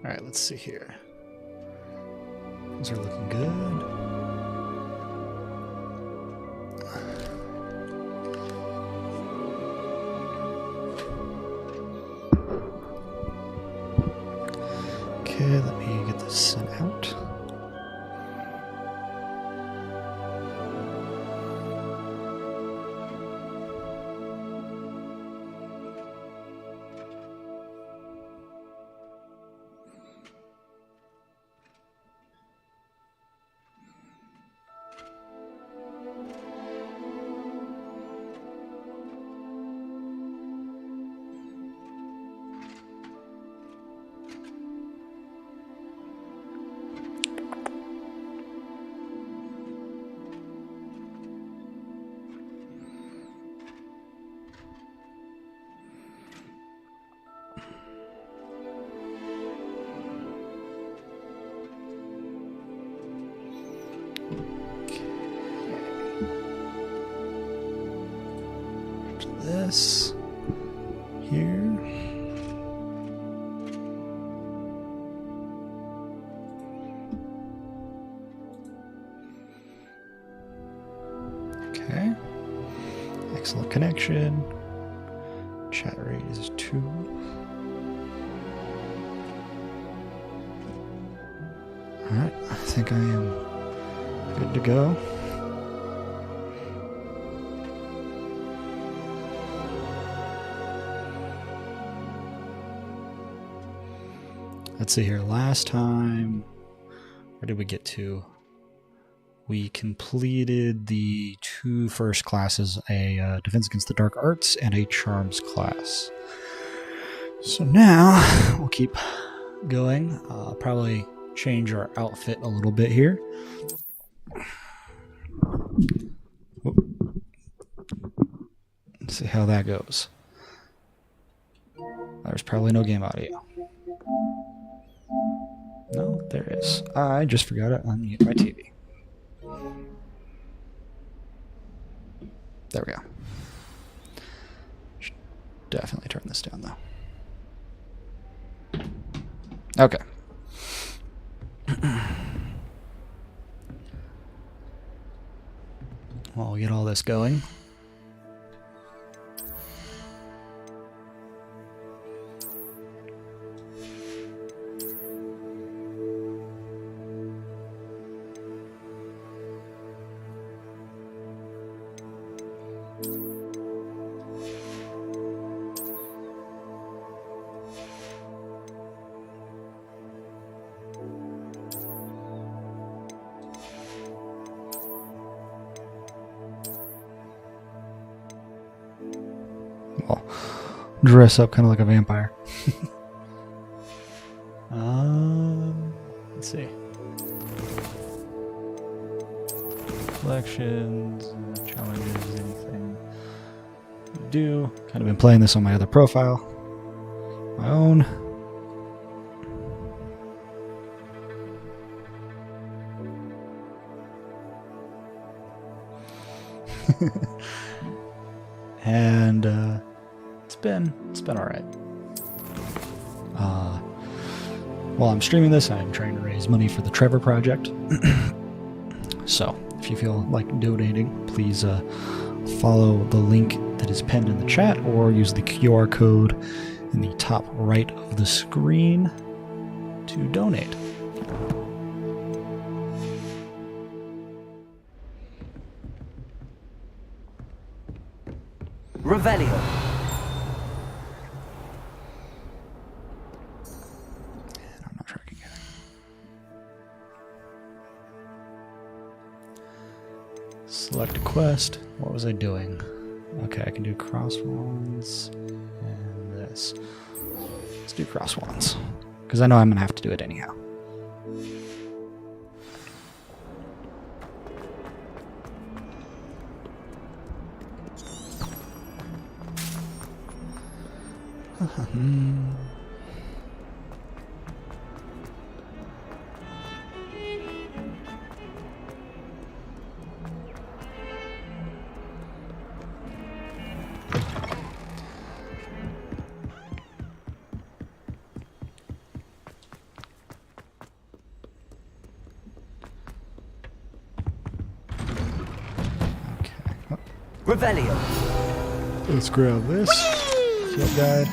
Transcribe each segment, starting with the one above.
Alright, let's see here. Things are looking good. Okay, let me get this sent out. This here. Okay. Excellent connection. Chat rate is 2. Alright, I think I am good to go. Let's see here. Last time, where did we get to? We completed the 2 first classes, a Defense Against the Dark Arts and a Charms class. So now, we'll keep going. Probably change our outfit a little bit here. Let's see how that goes. There's probably no game audio. No, there is. I just forgot to unmute my TV. There we go. Should definitely turn this down, though. Okay. While we get all this going. I'll dress up kind of like a vampire. Let's see. Collections, challenges, anything to do. Kind of been playing this on my other profile. My own. And it's been all right. While I'm streaming this, I'm trying to raise money for the Trevor Project. So if you feel like donating, please follow the link that is pinned in the chat or use the QR code in the top right of the screen to donate. Revelio. I'm not tracking anything. Select a quest. What was I doing? Okay, I can do cross wands and this. Let's do cross wands because I know I'm gonna have to do it anyhow. Revelio. Let's grab this. Field guide.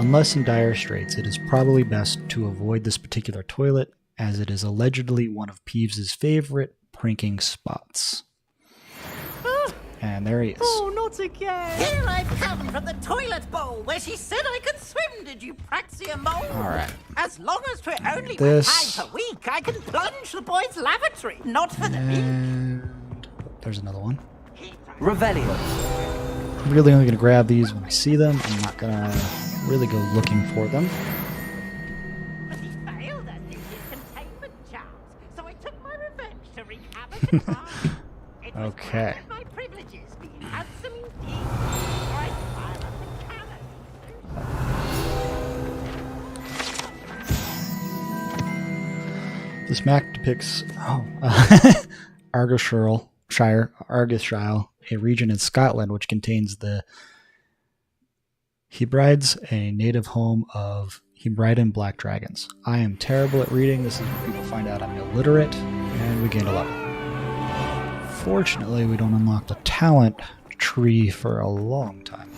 Unless in dire straits, it is probably best to avoid this particular toilet, as it is allegedly one of Peeves's favorite pranking spots. And there he is. Oh, not again! Here I come from the toilet bowl where she said I could swim, did you praxia mole? Alright. As long as 'twere only This. 1 time per week, I can plunge the boys' lavatory, not for the meat. And there's another one. Revelio. I'm really only going to grab these when I see them. I'm not going to really go looking for them. But he failed us in his containment charms, so I took my revenge to wreak havoc at home. It was Okay. one of my privileges being handsome indeed, or I'd fire up the cannon. This map depicts Argyllshire, a region in Scotland which contains the Hebrides, a native home of Hebridean black dragons. I am terrible at reading. This is where people find out I'm illiterate, and we gain a level. Fortunately, we don't unlock the talent tree for a long time.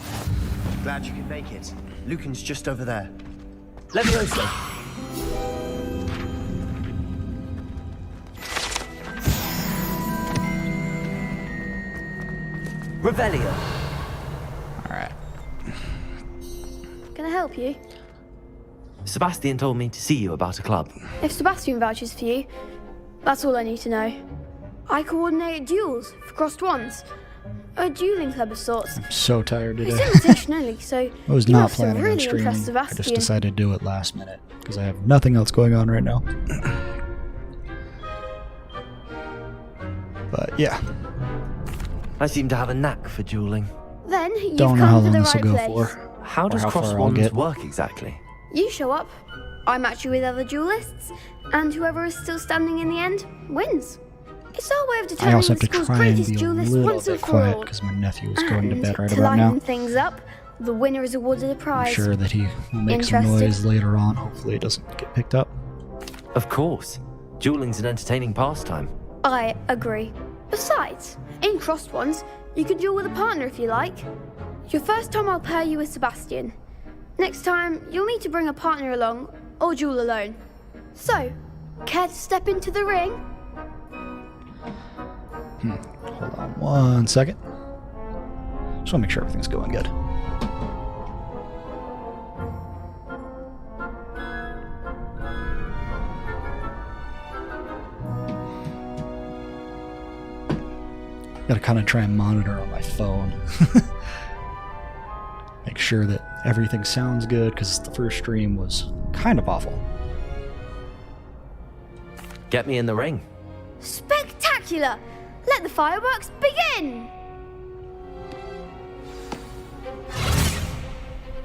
Glad you could make it. Lucan's just over there. Levioso. Revelio. Alright. Can I help you? Sebastian told me to see you about a club. If Sebastian vouches for you, that's all I need to know. I coordinate duels for crossed ones. A dueling club of sorts. I'm so tired It's today. invitation only, so I was you not have to planning on really streaming. impress I Sebastian. just decided to do it last minute because I have nothing else going on right now. But yeah, I seem to have a knack for dueling. Then you've don't know how come to long the this will right go place. for. How does how cross far I'll wands get. work exactly? You show up, I match you with other duelists, and whoever is still standing in the end wins. It's our way of I determining also have the to school's try and greatest be a duelist little once and bit for quiet all. because my nephew is going to And bed right to about liven now. things up, the winner is awarded a I'm prize. sure that he will make some Interested? noise later on. Hopefully it doesn't get picked up. Of course. Dueling's an entertaining pastime. I agree. Besides, in crossed ones, you can duel with a partner if you like. Your first time I'll pair you with Sebastian. Next time, you'll need to bring a partner along, or duel alone. So, care to step into the ring? Hold on one second. Just want to make sure everything's going good. Gotta kind of try and monitor on my phone. Make sure that everything sounds good because the first stream was kind of awful. Get me in the ring. Spectacular! Let the fireworks begin!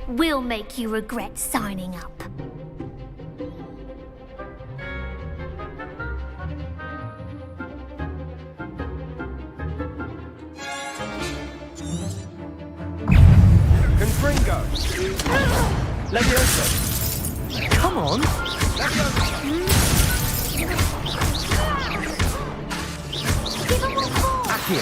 We'll make you regret signing up. Confringo! Levioso. Come on. Accio.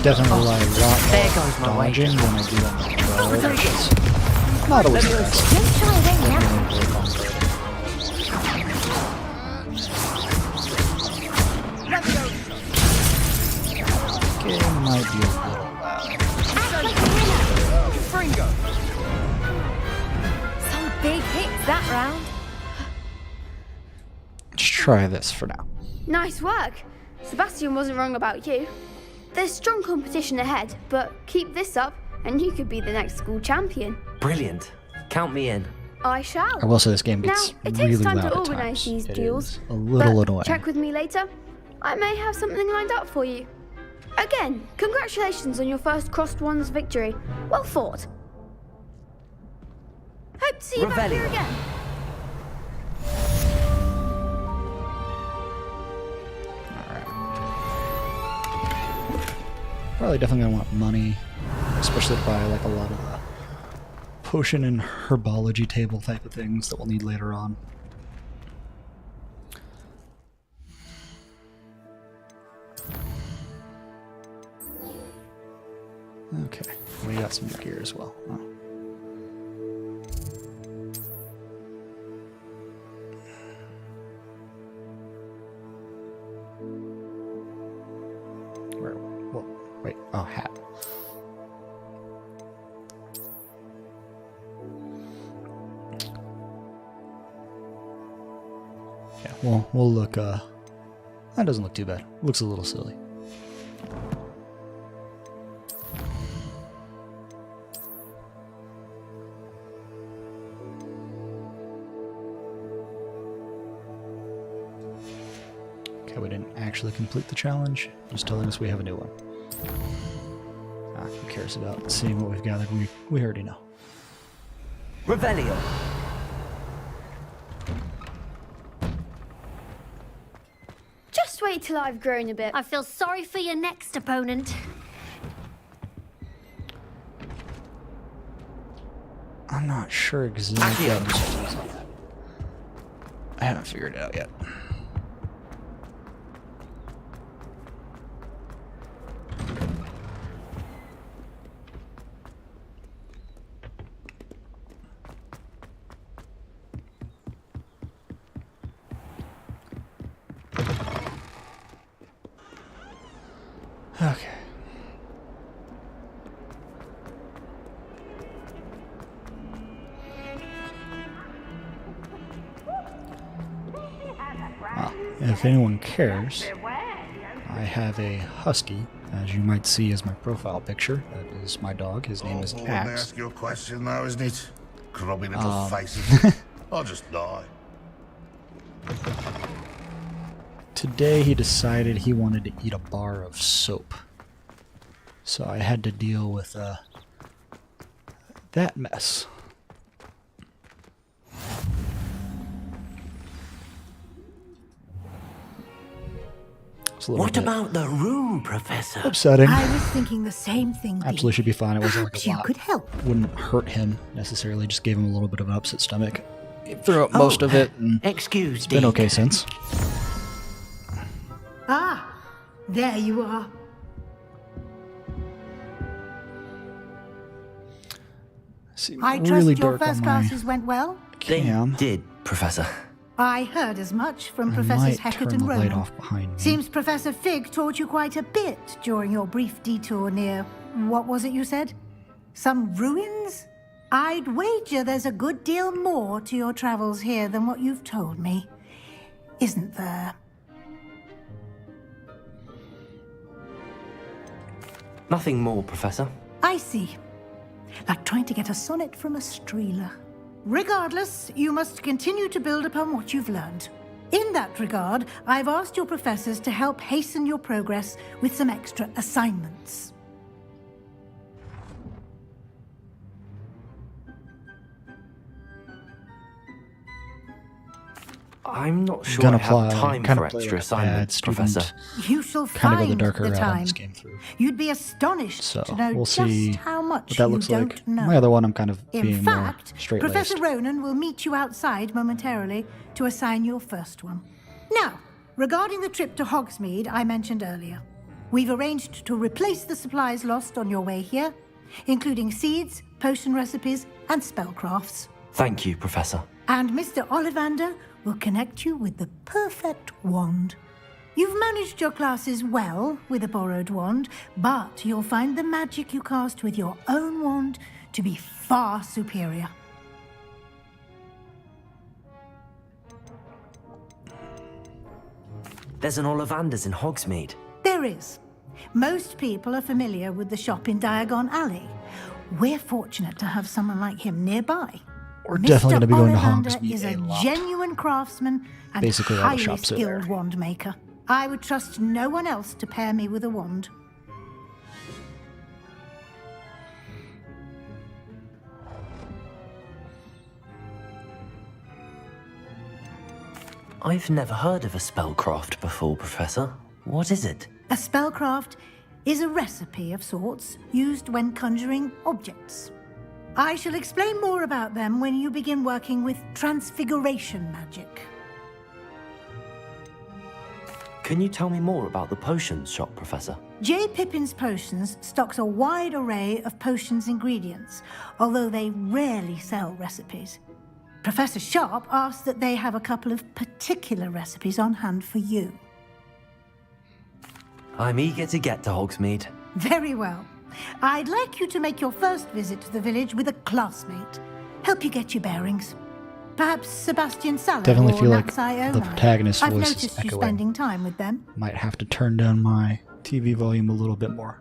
Definitely rely a lot There more goes my weight. dodging than I do on the controller, which is not always the best. Don't try it now. Game might be a little loud. Confringo! Some big hits that round. Just try this for now. Nice work. Sebastian wasn't wrong about you. There's strong competition ahead, but keep this up and you could be the next school champion. Brilliant. Count me in. I shall. I will say this game Now, gets it takes really time loud to at organise times. these It duels, is a little but annoying. check with me later. I may have something lined up for you. Again, congratulations on your first crossed ones victory. Well fought. Hope to see you back here Revelio. again. Probably definitely gonna want money, especially to buy like a lot of the potion and herbology table type of things that we'll need later on. Okay, we got some gear as well. Oh. Where? Whoa, wait. Oh, hat. Yeah, we'll look. That doesn't look too bad. Looks a little silly. Okay, we didn't actually complete the challenge. Just telling us we have a new one. Who cares about seeing what we've gathered? We already know. Revelio. Just wait till I've grown a bit. I feel sorry for your next opponent. I'm not sure exactly. Accio. I haven't figured it out yet. Okay. Well, if anyone cares, I have a husky, as you might see as my profile picture. That is my dog. His name is Let me Axe. ask you a question now, isn't it? Grubby little faces. I'll just die. Today he decided he wanted to eat a bar of soap. So I had to deal with that mess. It's a little What bit about the room, Professor? upsetting. I was thinking the same thing. Dee. Absolutely should be fine. It wasn't like Perhaps a you lot. could help. Wouldn't hurt him necessarily. Just gave him a little bit of an upset stomach. He threw up most of it, and Excuse it's been me. okay since. Ah, there you are. Seemed I trust really your dark on first my classes went well. They cam. did, Professor. I heard as much from I Professors might Heckert turn and the light Ronan. off behind me. Seems Professor Fig taught you quite a bit during your brief detour near, what was it you said? Some ruins? I'd wager there's a good deal more to your travels here than what you've told me. Isn't there? Nothing more, Professor. I see. Like trying to get a sonnet from a streeler. Regardless, you must continue to build upon what you've learned. In that regard, I've asked your professors to help hasten your progress with some extra assignments. I'm not sure Gonna I have play, time kind for of play extra like a bad assignments, student, Professor. You shall kind of find go the darker the route on time. this game through. You'd be astonished So to know we'll just see how much what that you looks don't like. know. My other one, I'm kind of In being more fact, straight-laced. Professor Ronan will meet you outside momentarily to assign your first one. Now, regarding the trip to Hogsmeade I mentioned earlier, we've arranged to replace the supplies lost on your way here, including seeds, potion recipes, and spellcrafts. Thank you, Professor. And Mr. Ollivander will connect you with the perfect wand. You've managed your classes well with a borrowed wand, but you'll find the magic you cast with your own wand to be far superior. There's an Ollivander's in Hogsmeade. There is. Most people are familiar with the shop in Diagon Alley. We're fortunate to have someone like him nearby. We're definitely going to be going to Ollivander Hogsmeade is a a lot. genuine craftsman and Basically, all the highly shops are there. skilled wand maker. I would trust no one else to pair me with a wand. I've never heard of a spellcraft before, Professor. What is it? A spellcraft is a recipe of sorts used when conjuring objects. I shall explain more about them when you begin working with transfiguration magic. Can you tell me more about the potions shop, Professor? J. Pippin's Potions stocks a wide array of potions ingredients, although they rarely sell recipes. Professor Sharp asked that they have a couple of particular recipes on hand for you. I'm eager to get to Hogsmeade. Very well. I'd like you to make your first visit to the village with a classmate. Help you get your bearings. Perhaps Sebastian Sallow Definitely or feel like Natsai the Onai. protagonist's I've voice is noticed you echoing. spending time with them. Might have to turn down my TV volume a little bit more.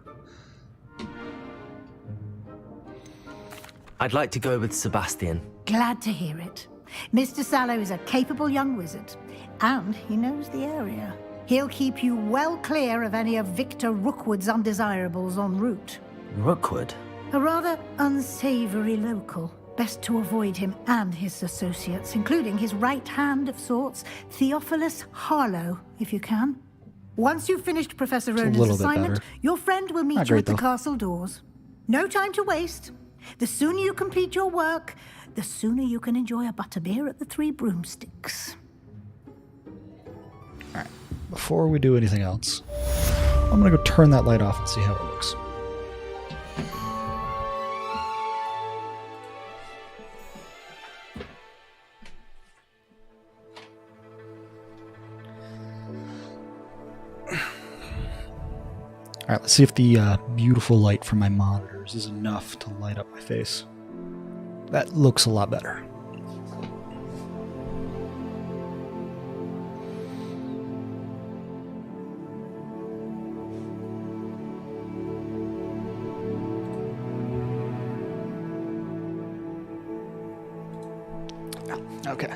I'd like to go with Sebastian. Glad to hear it. Mr. Sallow is a capable young wizard, and he knows the area. He'll keep you well clear of any of Victor Rookwood's undesirables en route. Rookwood? A rather unsavory local. Best to avoid him and his associates, including his right hand of sorts, Theophilus Harlow, if you can. Once you've finished Professor It's a Ronan's little bit assignment, better. your friend will meet Not you great, at the though. castle doors. No time to waste. The sooner you complete your work, the sooner you can enjoy a butterbeer at the Three Broomsticks. Before we do anything else, I'm gonna go turn that light off and see how it looks. Alright, let's see if the beautiful light from my monitors is enough to light up my face. That looks a lot better. Okay.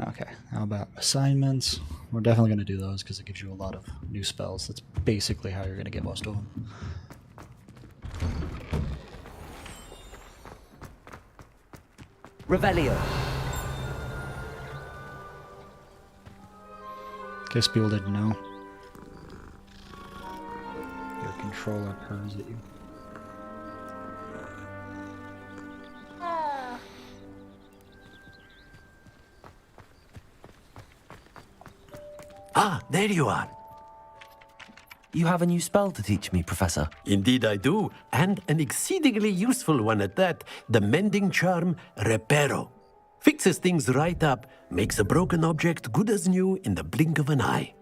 Okay, how about assignments? We're definitely going to do those because it gives you a lot of new spells. That's basically how you're going to get most of them. Revelio. In case people didn't know. Your controller purrs at you. Ah, there you are. You have a new spell to teach me, Professor. Indeed I do, and an exceedingly useful one at that. The mending charm, Reparo. Fixes things right up, makes a broken object good as new in the blink of an eye.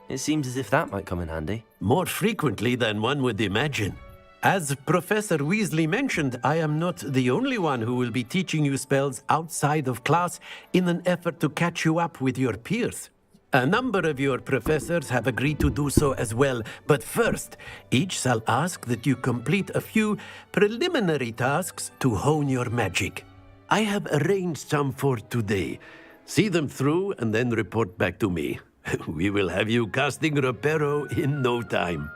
It seems as if that might come in handy. More frequently than one would imagine. As Professor Weasley mentioned, I am not the only one who will be teaching you spells outside of class in an effort to catch you up with your peers. A number of your professors have agreed to do so as well, but first, each shall ask that you complete a few preliminary tasks to hone your magic. I have arranged some for today. See them through and then report back to me. We will have you casting Reparo in no time.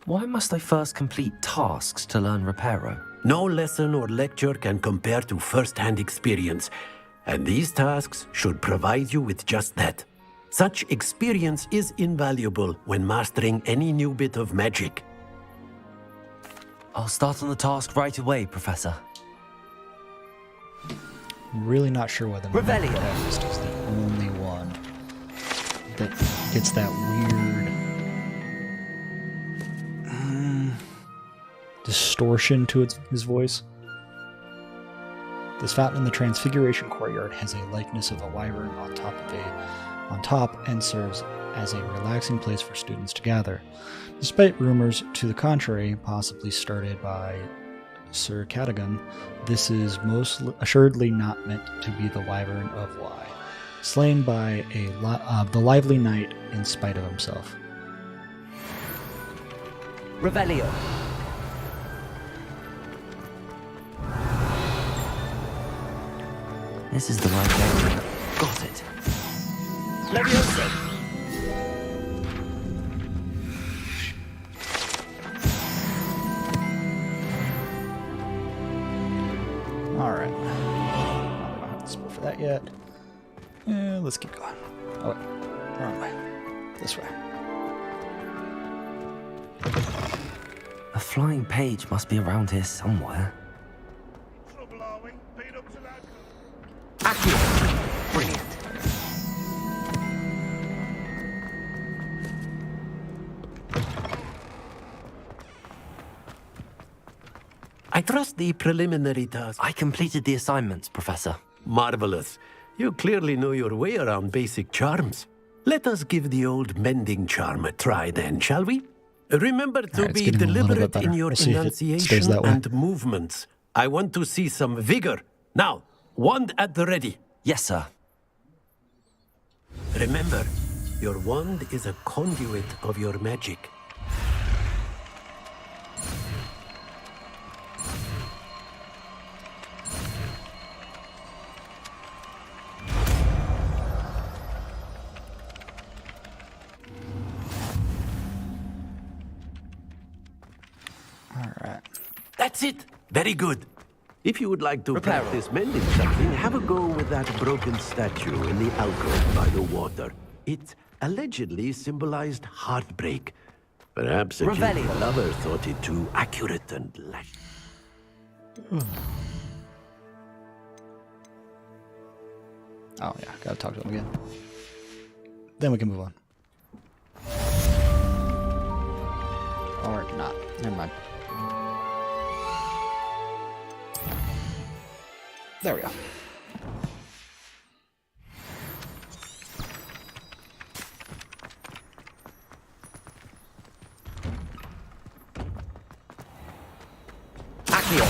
Why must I first complete tasks to learn Reparo? No lesson or lecture can compare to first-hand experience, and these tasks should provide you with just that. Such experience is invaluable when mastering any new bit of magic. I'll start on the task right away, Professor. I'm really not sure whether my Revelio. protagonist is the only one that gets that weird distortion to his voice. This fountain in the Transfiguration Courtyard has a likeness of a wyvern on top and serves as a relaxing place for students to gather. Despite rumors to the contrary, possibly started by Sir Cadogan, this is most assuredly not meant to be the wyvern of Wye, slain by the lively knight in spite of himself. Revelio. This is the right area. Got it. Leviosa! Alright. for that yet. Let's keep going. Oh wait, wrong way. This way. A flying page must be around here somewhere. Trouble, are we? Beat up to that. Accio! Brilliant. I trust the preliminary task. I completed the assignments, Professor. Marvelous. You clearly know your way around basic charms. Let us give the old mending charm a try then, shall we? Remember to Alright, it's be getting a little bit deliberate better. in your We'll see if it stays enunciation that way. and movements. I want to see some vigor. Now, wand at the ready. Yes, sir. Remember, your wand is a conduit of your magic. Alright. That's it. Very good. If you would like to Repair. practice mending something, have a go with that broken statue in the alcove by the water. It allegedly symbolized heartbreak. Perhaps a Revelio. gentle lover thought it too accurate and lash. Oh yeah, gotta talk to him again. Then we can move on. Or not. Never mind. There we go. Accio!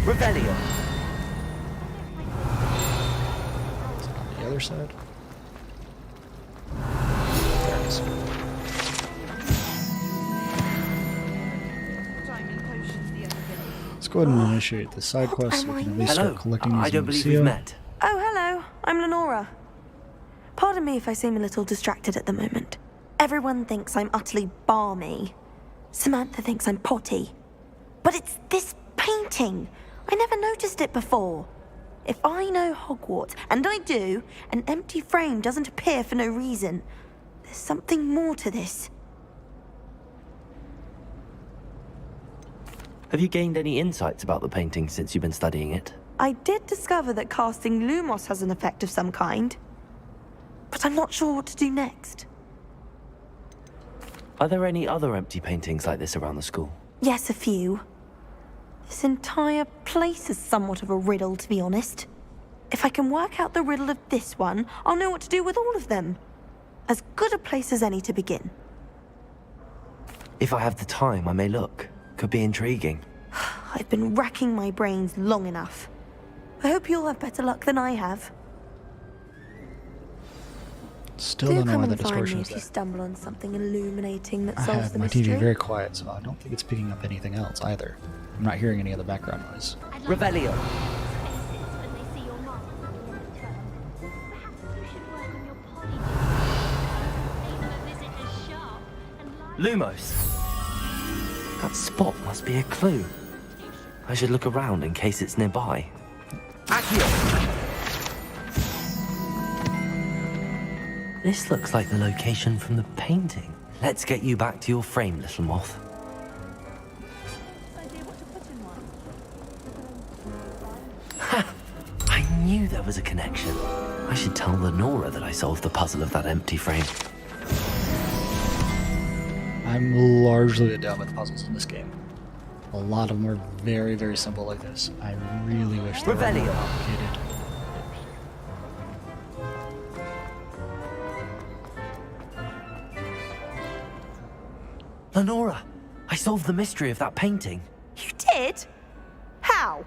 Revelio! On the other side. There it is. Let's go ahead and initiate the side quest so we can at least Hello. start collecting I these don't believe Lucia. we've met. Oh, hello. I'm Lenora. Pardon me if I seem a little distracted at the moment. Everyone thinks I'm utterly balmy. Samantha thinks I'm potty. But it's this painting. I never noticed it before. If I know Hogwarts, and I do, an empty frame doesn't appear for no reason. There's something more to this. Have you gained any insights about the painting since you've been studying it? I did discover that casting Lumos has an effect of some kind. But I'm not sure what to do next. Are there any other empty paintings like this around the school? Yes, a few. This entire place is somewhat of a riddle, to be honest. If I can work out the riddle of this one, I'll know what to do with all of them. As good a place as any to begin. If I have the time, I may look. Could be intriguing. I've been racking my brains long enough. I hope you'll have better luck than I have. Still Do don't know come why the and find distortion me is if you there. stumble on something illuminating that I solves have the my mystery. TV very quiet, so I don't think it's picking up anything else either. I'm not hearing any other background noise. Revelio! Lumos! That spot must be a clue. I should look around in case it's nearby. Accio! This looks like the location from the painting. Let's get you back to your frame, little moth. Ha! I knew there was a connection. I should tell Lenora that I solved the puzzle of that empty frame. I'm largely done with puzzles in this game. A lot of them are very, very simple like this. I really wish they were more Revelio. complicated. Lenora, I solved the mystery of that painting. You did? How?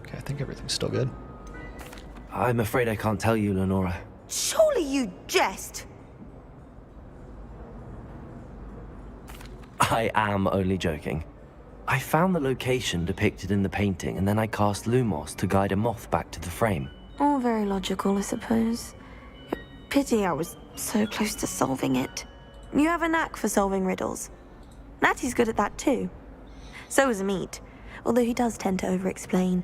Okay, I think everything's still good. I'm afraid I can't tell you, Lenora. Surely you jest. I am only joking. I found the location depicted in the painting and then I cast Lumos to guide a moth back to the frame. All very logical, I suppose. Pity I was so close to solving it. You have a knack for solving riddles. Natty's good at that too. So is Meat, although he does tend to over-explain.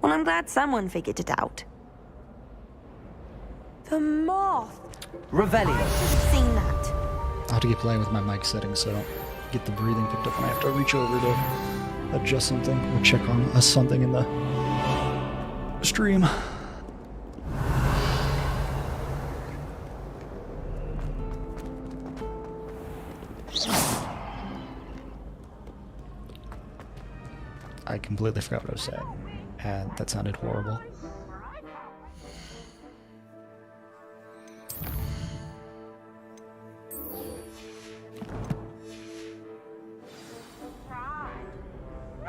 Well, I'm glad someone figured it out. The moth! Revelio. I should have seen that. I'll have to keep playing with my mic settings so I don't get the breathing picked up when I have to reach over to adjust something or check on something in the stream. I completely forgot what I was saying, and that sounded horrible.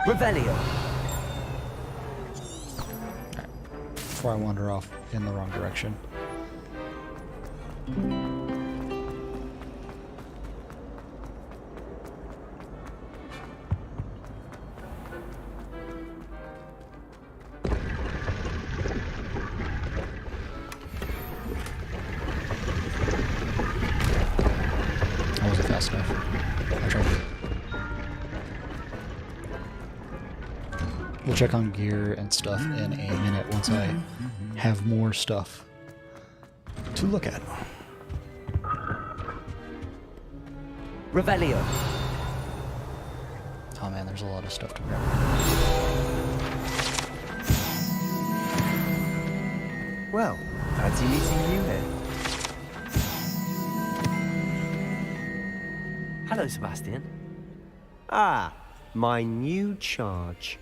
Revelio. Right. Before I wander off in the wrong direction. I wasn't fast enough. I tried to. We'll check on gear and stuff in a minute once I have more stuff to look at. Revelio. Oh man, there's a lot of stuff to grab. Well, fancy meeting you here. Hello, Sebastian. Ah, my new charge.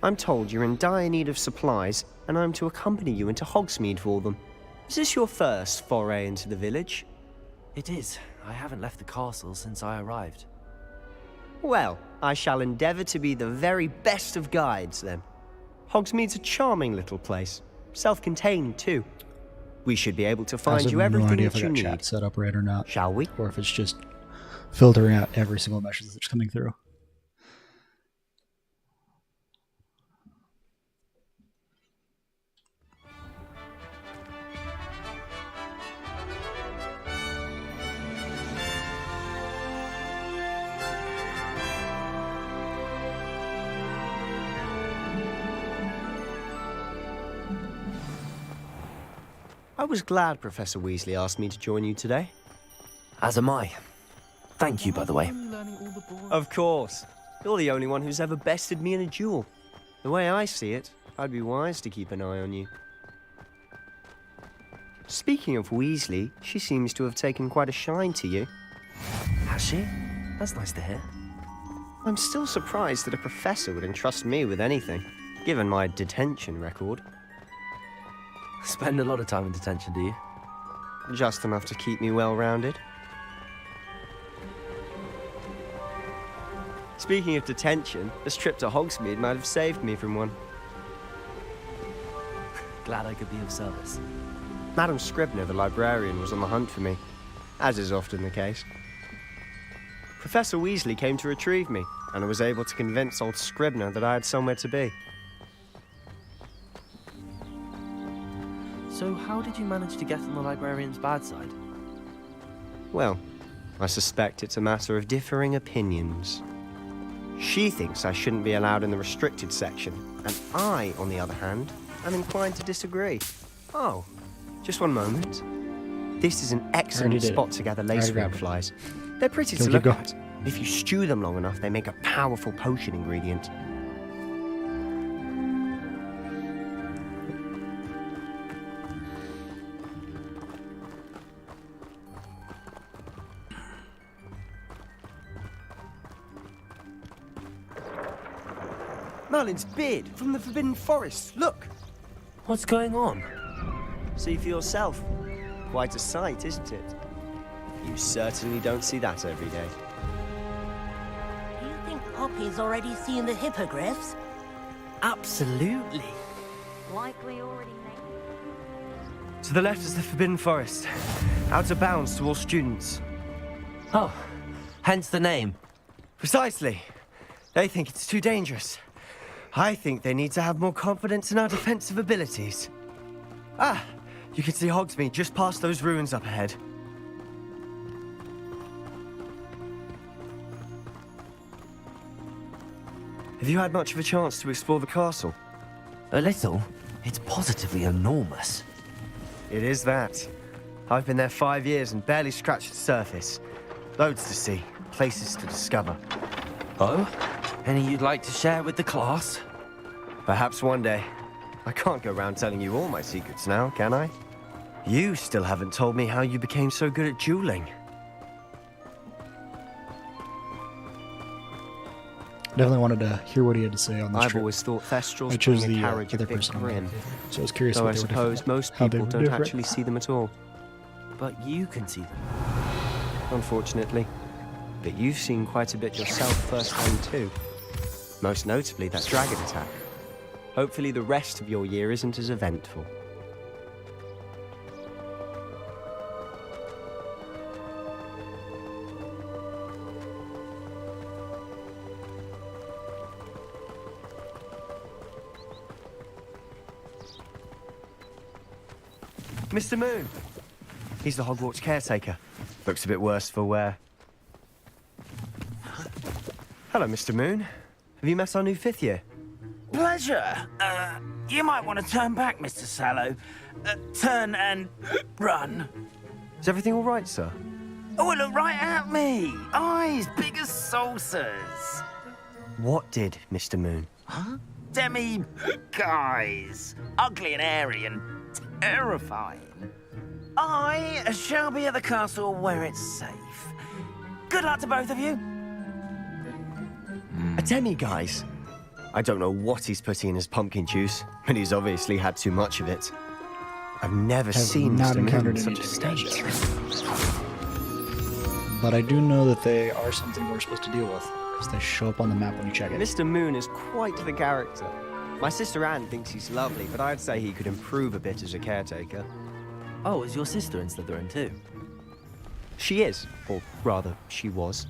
I'm told you're in dire need of supplies, and I'm to accompany you into Hogsmeade for them. Is this your first foray into the village? It is. I haven't left the castle since I arrived. Well, I shall endeavour to be the very best of guides, then. Hogsmeade's a charming little place. Self-contained, too. We should be able to find you everything no idea that if I you got need. chat set up right or not. Shall we? Or if it's just filtering out every single message that's coming through. I was glad Professor Weasley asked me to join you today. As am I. Thank you, by the way. Of course. You're the only one who's ever bested me in a duel. The way I see it, I'd be wise to keep an eye on you. Speaking of Weasley, she seems to have taken quite a shine to you. Has she? That's nice to hear. I'm still surprised that a professor would entrust me with anything, given my detention record. Spend a lot of time in detention, do you? Just enough to keep me well-rounded. Speaking of detention, this trip to Hogsmeade might have saved me from one. Glad I could be of service. Madam Scribner, the librarian, was on the hunt for me, as is often the case. Professor Weasley came to retrieve me, and I was able to convince old Scribner that I had somewhere to be. So how did you manage to get on the librarian's bad side? Well, I suspect it's a matter of differing opinions. She thinks I shouldn't be allowed in the restricted section, and I, on the other hand, am inclined to disagree. Oh, just one moment. This is an excellent spot to gather lacewing flies. They're pretty to look at. If you stew them long enough, they make a powerful potion ingredient. Merlin's beard from the Forbidden Forest. Look! What's going on? See for yourself. Quite a sight, isn't it? You certainly don't see that every day. Do you think Poppy's already seen the hippogriffs? Absolutely. Likely already made. To the left is the Forbidden Forest. Out of bounds to all students. Oh, hence the name. Precisely. They think it's too dangerous. I think they need to have more confidence in our defensive abilities. Ah, you can see Hogsmeade just past those ruins up ahead. Have you had much of a chance to explore the castle? A little. It's positively enormous. It is that. I've been there 5 years and barely scratched the surface. Loads to see, places to discover. Oh? Any you'd like to share with the class? Perhaps one day. I can't go around telling you all my secrets now, can I? You still haven't told me how you became so good at dueling. Definitely wanted to hear what he had to say on this I've trip. always thought Thestrals I chose bring a the carriage other a bit person on my grim. team, so I was curious Though what I they were different, suppose most how they people were don't different. actually see them at all. But you can see them. Unfortunately. But you've seen quite a bit yourself firsthand too. Most notably that dragon attack. Hopefully the rest of your year isn't as eventful. Mr. Moon! He's the Hogwarts caretaker. Looks a bit worse for wear. Hello, Mr. Moon. Have you met our new 5th year? Pleasure. You might want to turn back, Mr. Sallow. Turn and run. Is everything all right, sir? Oh, look right at me. Eyes big as saucers. What did, Mr. Moon? Huh? Demi guys. Ugly and hairy and terrifying. I shall be at the castle where it's safe. Good luck to both of you. A demi-guise? I don't know what he's putting in his pumpkin juice, but he's obviously had too much of it. I've never seen not Mr. Moon encountered in any such a state. But I do know that they are something we're supposed to deal with, because they show up on the map when you check it. Mr. Moon is quite the character. My sister Anne thinks he's lovely, but I'd say he could improve a bit as a caretaker. Oh, is your sister in Slytherin too? She is, or rather, she was.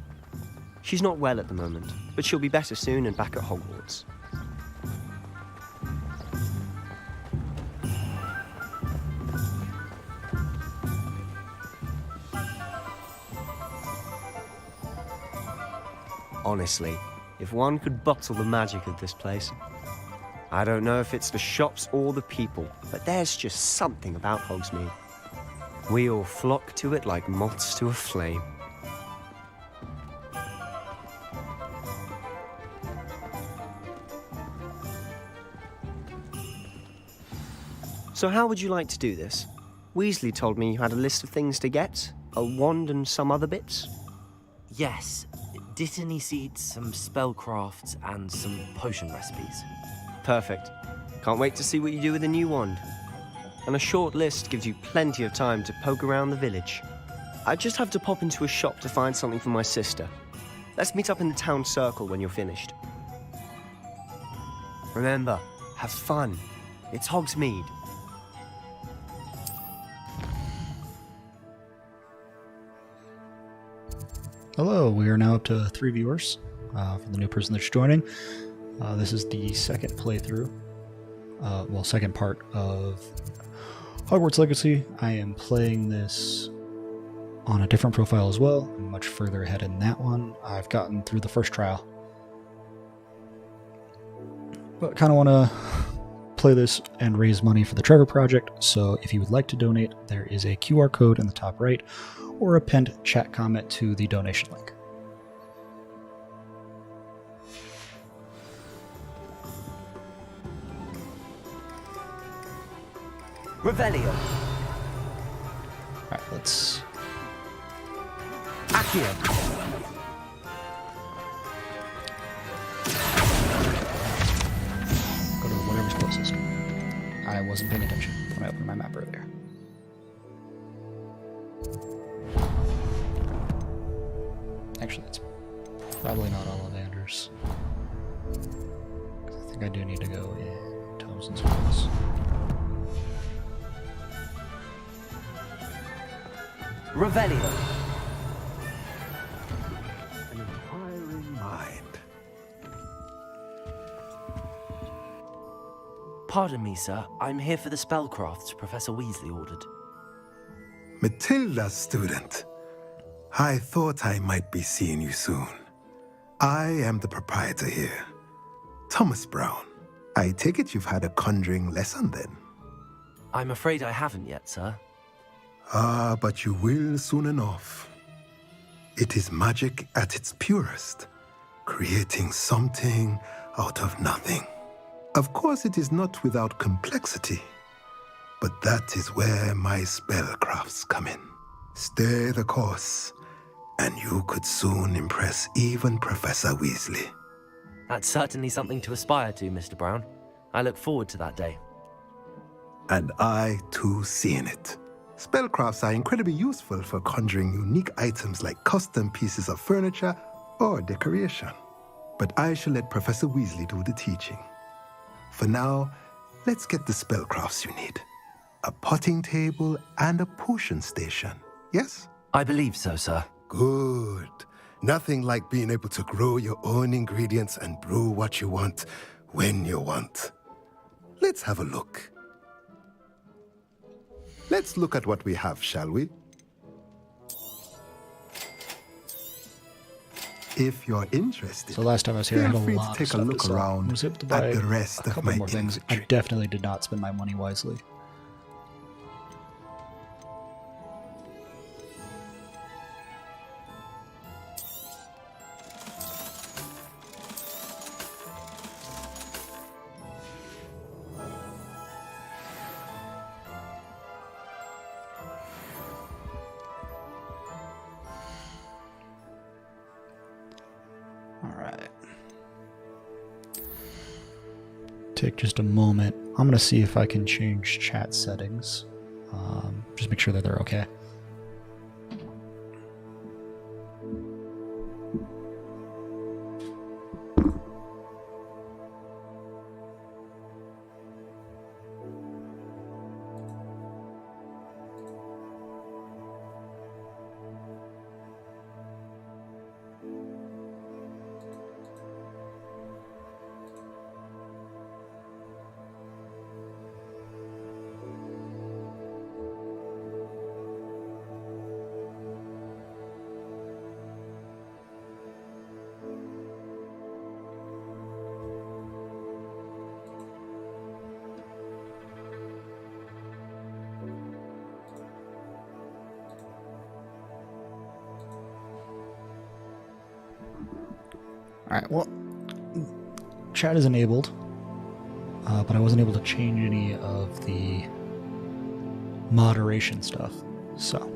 She's not well at the moment, but she'll be better soon and back at Hogwarts. Honestly, if one could bottle the magic of this place. I don't know if it's the shops or the people, but there's just something about Hogsmeade. We all flock to it like moths to a flame. So how would you like to do this? Weasley told me you had a list of things to get, a wand and some other bits. Yes. Dittany seeds, some spellcrafts, and some potion recipes. Perfect. Can't wait to see what you do with the new wand. And a short list gives you plenty of time to poke around the village. I just have to pop into a shop to find something for my sister. Let's meet up in the town circle when you're finished. Remember, have fun. It's Hogsmeade. Hello, we are now up to 3 viewers for the new person that's joining. This is the second playthrough, second part of Hogwarts Legacy. I am playing this on a different profile as well. I'm much further ahead in that one. I've gotten through the first trial, but kind of want to play this and raise money for the Trevor Project. So if you would like to donate, there is a QR code in the top right, or a pinned chat comment to the donation link. Revelio. Alright, let's... Accio. Go to whatever's closest. I wasn't paying attention when I opened my map earlier. Actually, it's probably not Ollivanders. I think I do need to go in Tomes and Swirls. Revelio. An inquiring mind. Pardon me, sir. I'm here for the spellcrafts Professor Weasley ordered. Matilda's student. I thought I might be seeing you soon. I am the proprietor here, Thomas Brown. I take it you've had a conjuring lesson then? I'm afraid I haven't yet, sir. Ah, but you will soon enough. It is magic at its purest, creating something out of nothing. Of course, it is not without complexity, but that is where my spellcrafts come in. Stay the course, and you could soon impress even Professor Weasley. That's certainly something to aspire to, Mr. Brown. I look forward to that day. And I, too, seeing it. Spellcrafts are incredibly useful for conjuring unique items like custom pieces of furniture or decoration. But I shall let Professor Weasley do the teaching. For now, let's get the spellcrafts you need. A potting table and a potion station, yes? I believe so, sir. Good. Nothing like being able to grow your own ingredients and brew what you want when you want. Let's have a look. Let's look at what we have, shall we? If you're interested, So last time I was here, I had feel a free lot to of take a stuff look to sell. around I was able to buy at the rest a of couple my more things. I inventory. definitely did not spend my money wisely. Alright. Take just a moment. I'm going to see if I can change chat settings. Just make sure that they're okay. Alright, well, chat is enabled, but I wasn't able to change any of the moderation stuff, so.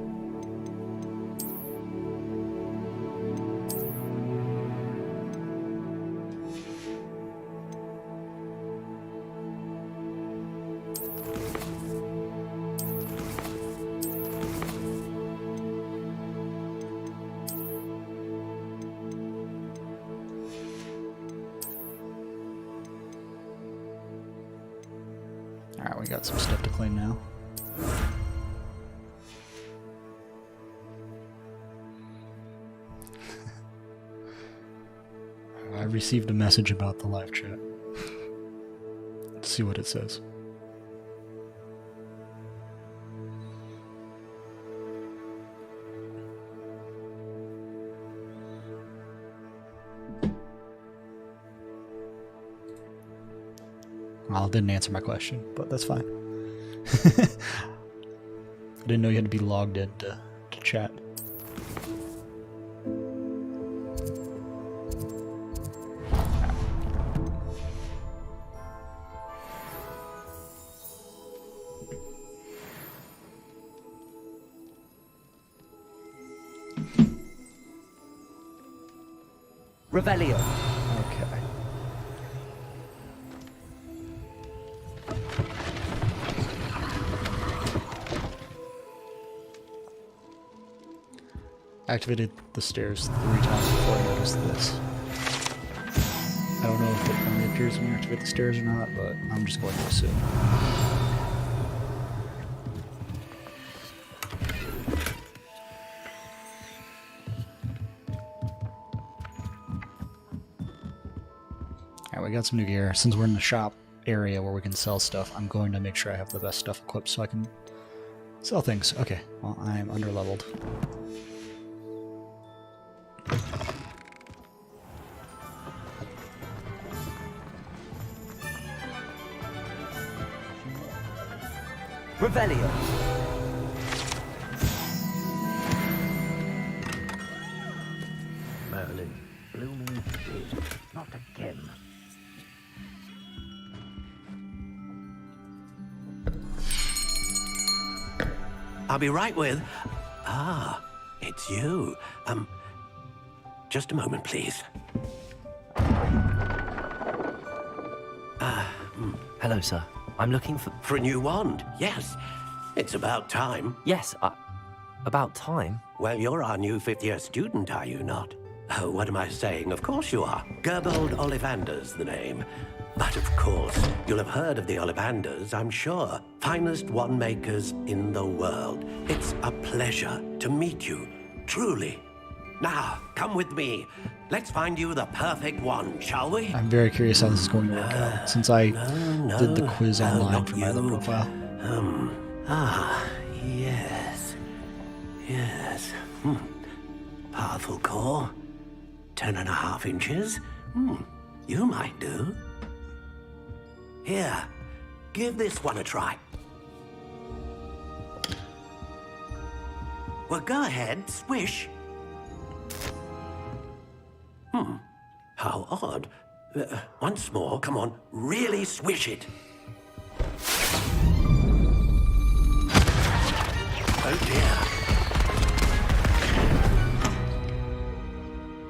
Alright, we got some stuff to claim now. I received a message about the live chat. Let's see what it says. Well, it didn't answer my question, but that's fine. I didn't know you had to be logged in to chat. Revelio. Okay. Activated the stairs 3 times before I noticed this. I don't know if it only appears when you activate the stairs or not, but I'm just going to assume. Alright, we got some new gear. Since we're in the shop, area where we can sell stuff, I'm going to make sure I have the best stuff equipped so I can sell things. Okay, well, I'm underleveled. Revelio. Merlin, blooming shit. Not again. I'll be right with... Ah, it's you. Just a moment, please. Hello, sir. I'm looking for... For a new wand, yes. It's about time. Yes, about time? Well, you're our new fifth-year student, are you not? Oh, what am I saying? Of course you are. Gerbold Ollivander's the name. But of course, you'll have heard of the Ollivanders, I'm sure. Finest wand makers in the world. It's a pleasure to meet you, truly. Now, come with me. Let's find you the perfect wand, shall we? I'm very curious how this is going to work out, since I did the quiz online for my other profile. Yes. Yes. Powerful core. 10.5 inches. You might do. Here, give this one a try. Well, go ahead, swish. How odd. Once more, come on, really swish it. Oh dear.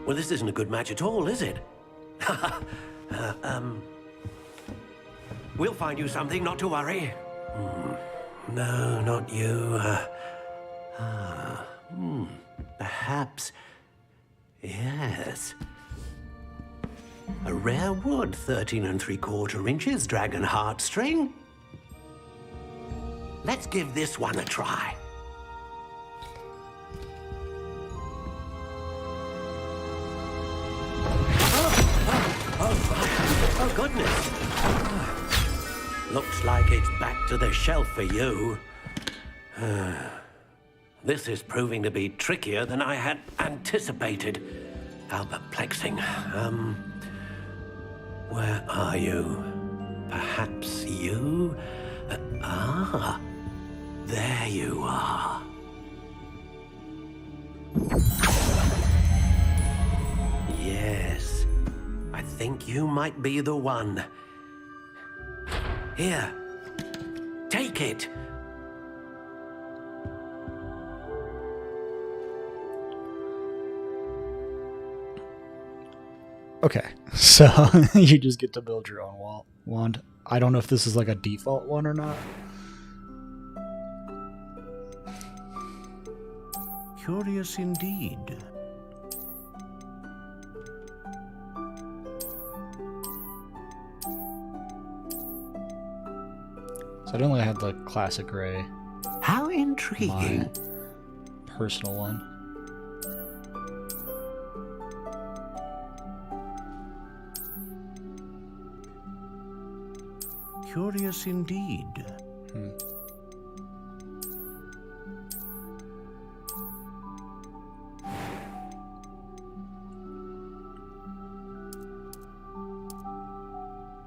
Well, this isn't a good match at all, is it? We'll find you something, not to worry. No, not you. Perhaps. Yes. A rare wood, 13 3/4 inches, dragon heartstring. Let's give this one a try. Oh, goodness. Looks like it's back to the shelf for you. This is proving to be trickier than I had anticipated. How perplexing. Where are you? Perhaps you? There you are. Yes, I think you might be the one. Here, take it. Okay, so you just get to build your own wand. I don't know if this is like a default one or not. Curious indeed. So I only had the classic gray. How intriguing. My personal one. Curious indeed.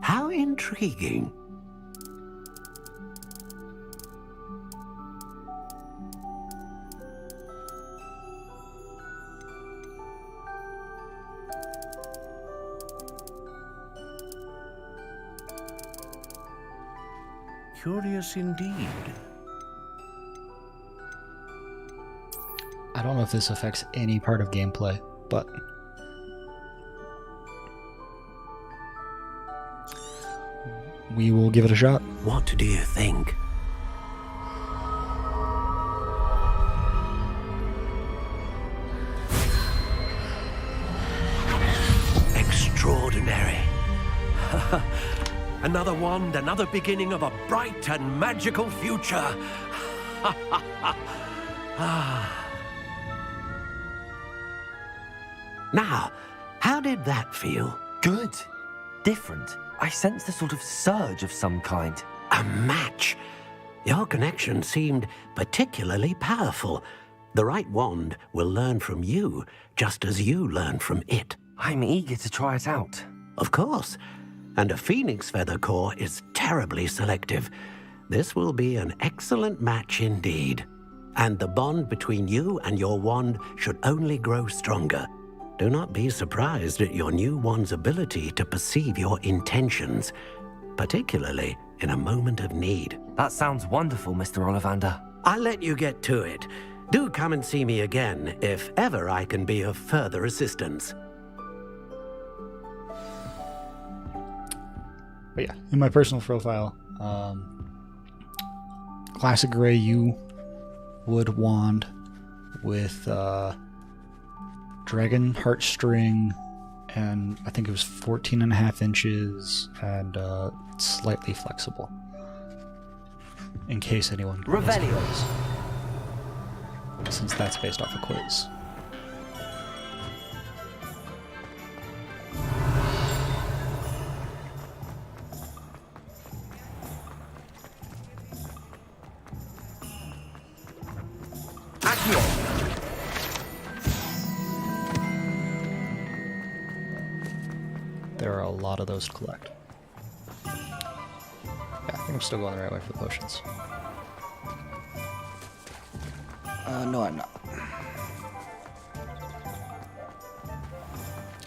How intriguing. Curious indeed. I don't know if this affects any part of gameplay, but we will give it a shot. What do you think? Extraordinary. Another wand, another beginning of a bright and magical future. Now, how did that feel? Good. Different. I sensed a sort of surge of some kind. A match? Your connection seemed particularly powerful. The right wand will learn from you, just as you learn from it. I'm eager to try it out. Of course. And a phoenix feather core is terribly selective. This will be an excellent match indeed. And the bond between you and your wand should only grow stronger. Do not be surprised at your new wand's ability to perceive your intentions, particularly in a moment of need. That sounds wonderful, Mr. Ollivander. I'll let you get to it. Do come and see me again if ever I can be of further assistance. But yeah, in my personal profile, classic gray U wood wand with dragon heartstring, and I think it was 14.5 inches and slightly flexible. In case anyone Revelio. Since that's based off a quiz. There are a lot of those to collect. Yeah, I think I'm still going the right way for the potions. No, I'm not.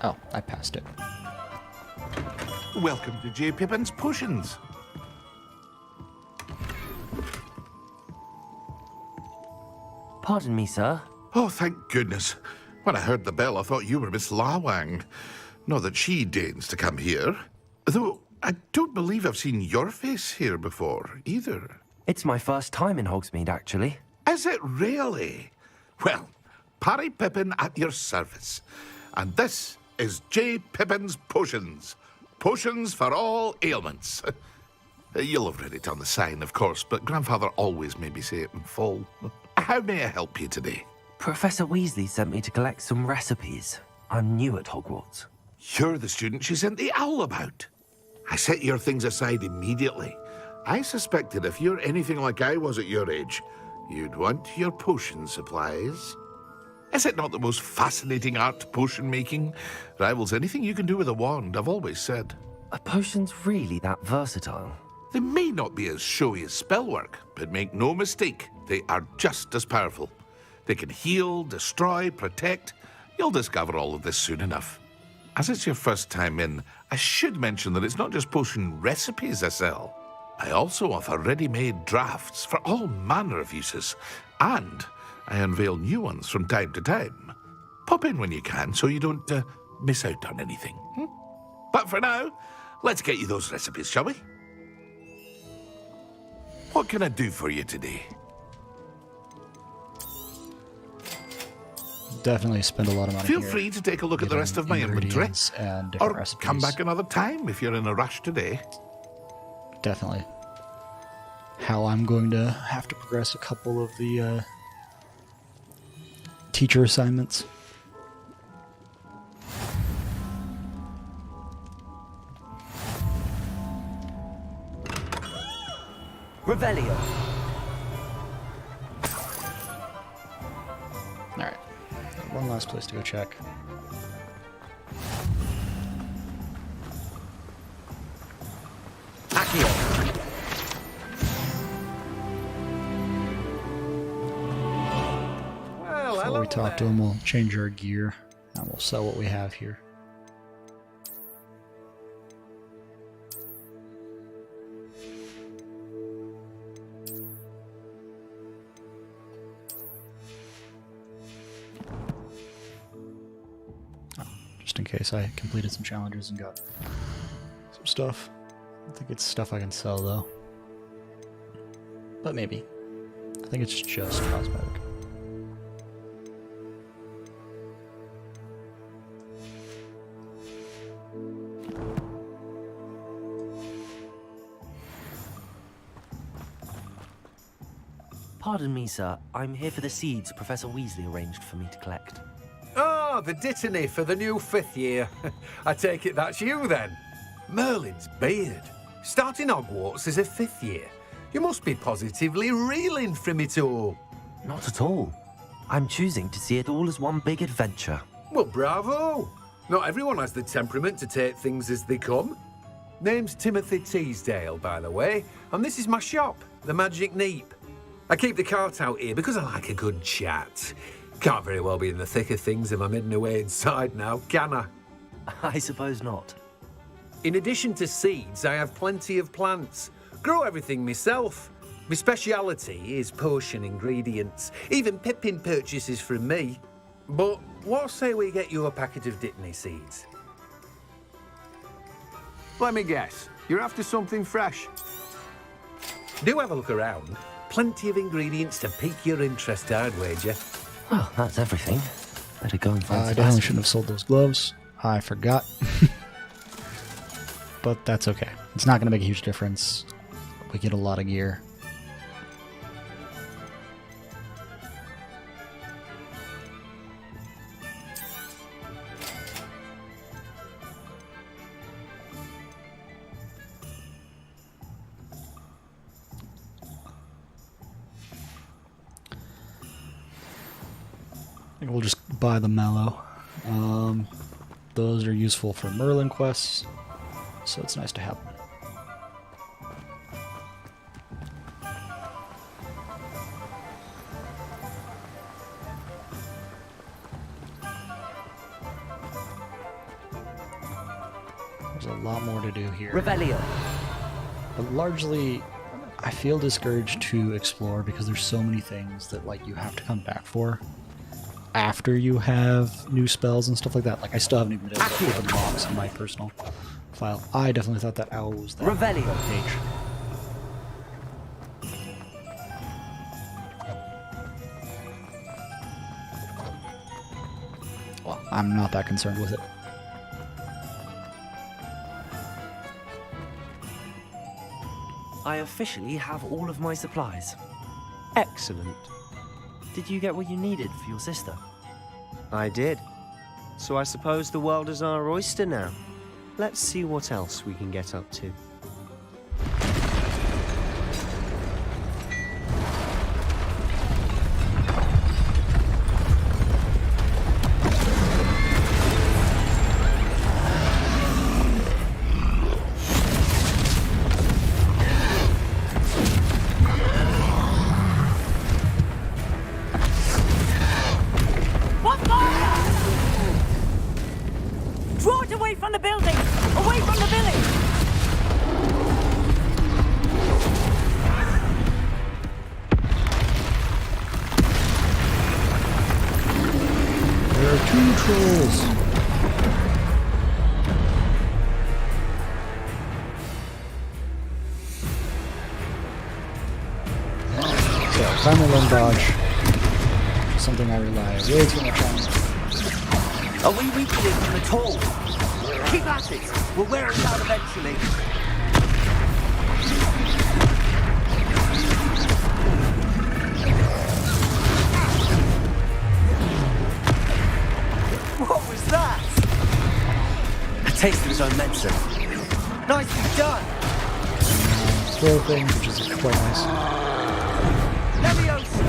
Oh, I passed it. Welcome to J. Pippin's Potions. Pardon me, sir. Oh, thank goodness. When I heard the bell, I thought you were Miss Lawang. Not that she deigns to come here. Though, I don't believe I've seen your face here before, either. It's my first time in Hogsmeade, actually. Is it really? Well, Parry Pippin at your service. And this is J. Pippin's Potions. Potions for all ailments. You'll have read it on the sign, of course, but Grandfather always made me say it in full. How may I help you today? Professor Weasley sent me to collect some recipes. I'm new at Hogwarts. You're the student she sent the owl about. I set your things aside immediately. I suspected if you're anything like I was at your age, you'd want your potion supplies. Is it not the most fascinating art, potion making? Rivals anything you can do with a wand, I've always said. Are potions really that versatile? They may not be as showy as spellwork, but make no mistake, they are just as powerful. They can heal, destroy, protect. You'll discover all of this soon enough. As it's your first time in, I should mention that it's not just potion recipes I sell. I also offer ready-made drafts for all manner of uses, and I unveil new ones from time to time. Pop in when you can so you don't miss out on anything. But for now, let's get you those recipes, shall we? What can I do for you today? Definitely spend a lot of money. Feel free to take a look at the rest of my inventory, and or recipes. come back another time if you're in a rush today. Definitely. How I'm going to have to progress a couple of the teacher assignments. Revelio. Alright. One last place to go check. Accio. Well, Before we talk to him, we'll change our gear and we'll sell what we have here. Just in case I completed some challenges and got some stuff. I don't think it's stuff I can sell though. But maybe. I think it's just cosmetic. Pardon me, sir. I'm here for the seeds Professor Weasley arranged for me to collect. Oh, the dittany for the new 5th year. I take it that's you, then. Merlin's beard. Starting Hogwarts as a 5th year. You must be positively reeling from it all. Not at all. I'm choosing to see it all as one big adventure. Well, bravo! Not everyone has the temperament to take things as they come. Name's Timothy Teasdale, by the way, and this is my shop, the Magic Neep. I keep the cart out here because I like a good chat. Can't very well be in the thick of things if I'm hidden away inside now, can I? I suppose not. In addition to seeds, I have plenty of plants. Grow everything myself. My speciality is potion ingredients. Even Pippin purchases from me. But what say we get you a packet of Dittany seeds? Let me guess. You're after something fresh. Do have a look around. Plenty of ingredients to pique your interest, I'd wager. Well, that's everything. Better go and find I definitely shouldn't have sold those gloves. I forgot. But that's okay. It's not going to make a huge difference. We get a lot of gear. I think we'll just buy the mallow. Those are useful for Merlin quests, so it's nice to have them. There's a lot more to do here. Revelio. But largely, I feel discouraged to explore because there's so many things that like you have to come back for after you have new spells and stuff like that. Like I still haven't even been able to open logs in my personal file. I definitely thought that owl was that Revelio page. Well, I'm not that concerned with it. I officially have all of my supplies. Excellent. Did you get what you needed for your sister? I did. So I suppose the world is our oyster now. Let's see what else we can get up to. Draw it away from the building! Away from the village! There are 2 trolls. So, final run dodge. Something I rely way too much on. Are we weakening them at all? Keep at it! We'll wear it down eventually. What was that? A taste of his own medicine. Nicely done! Throw things, which is quite nice. Leviosa!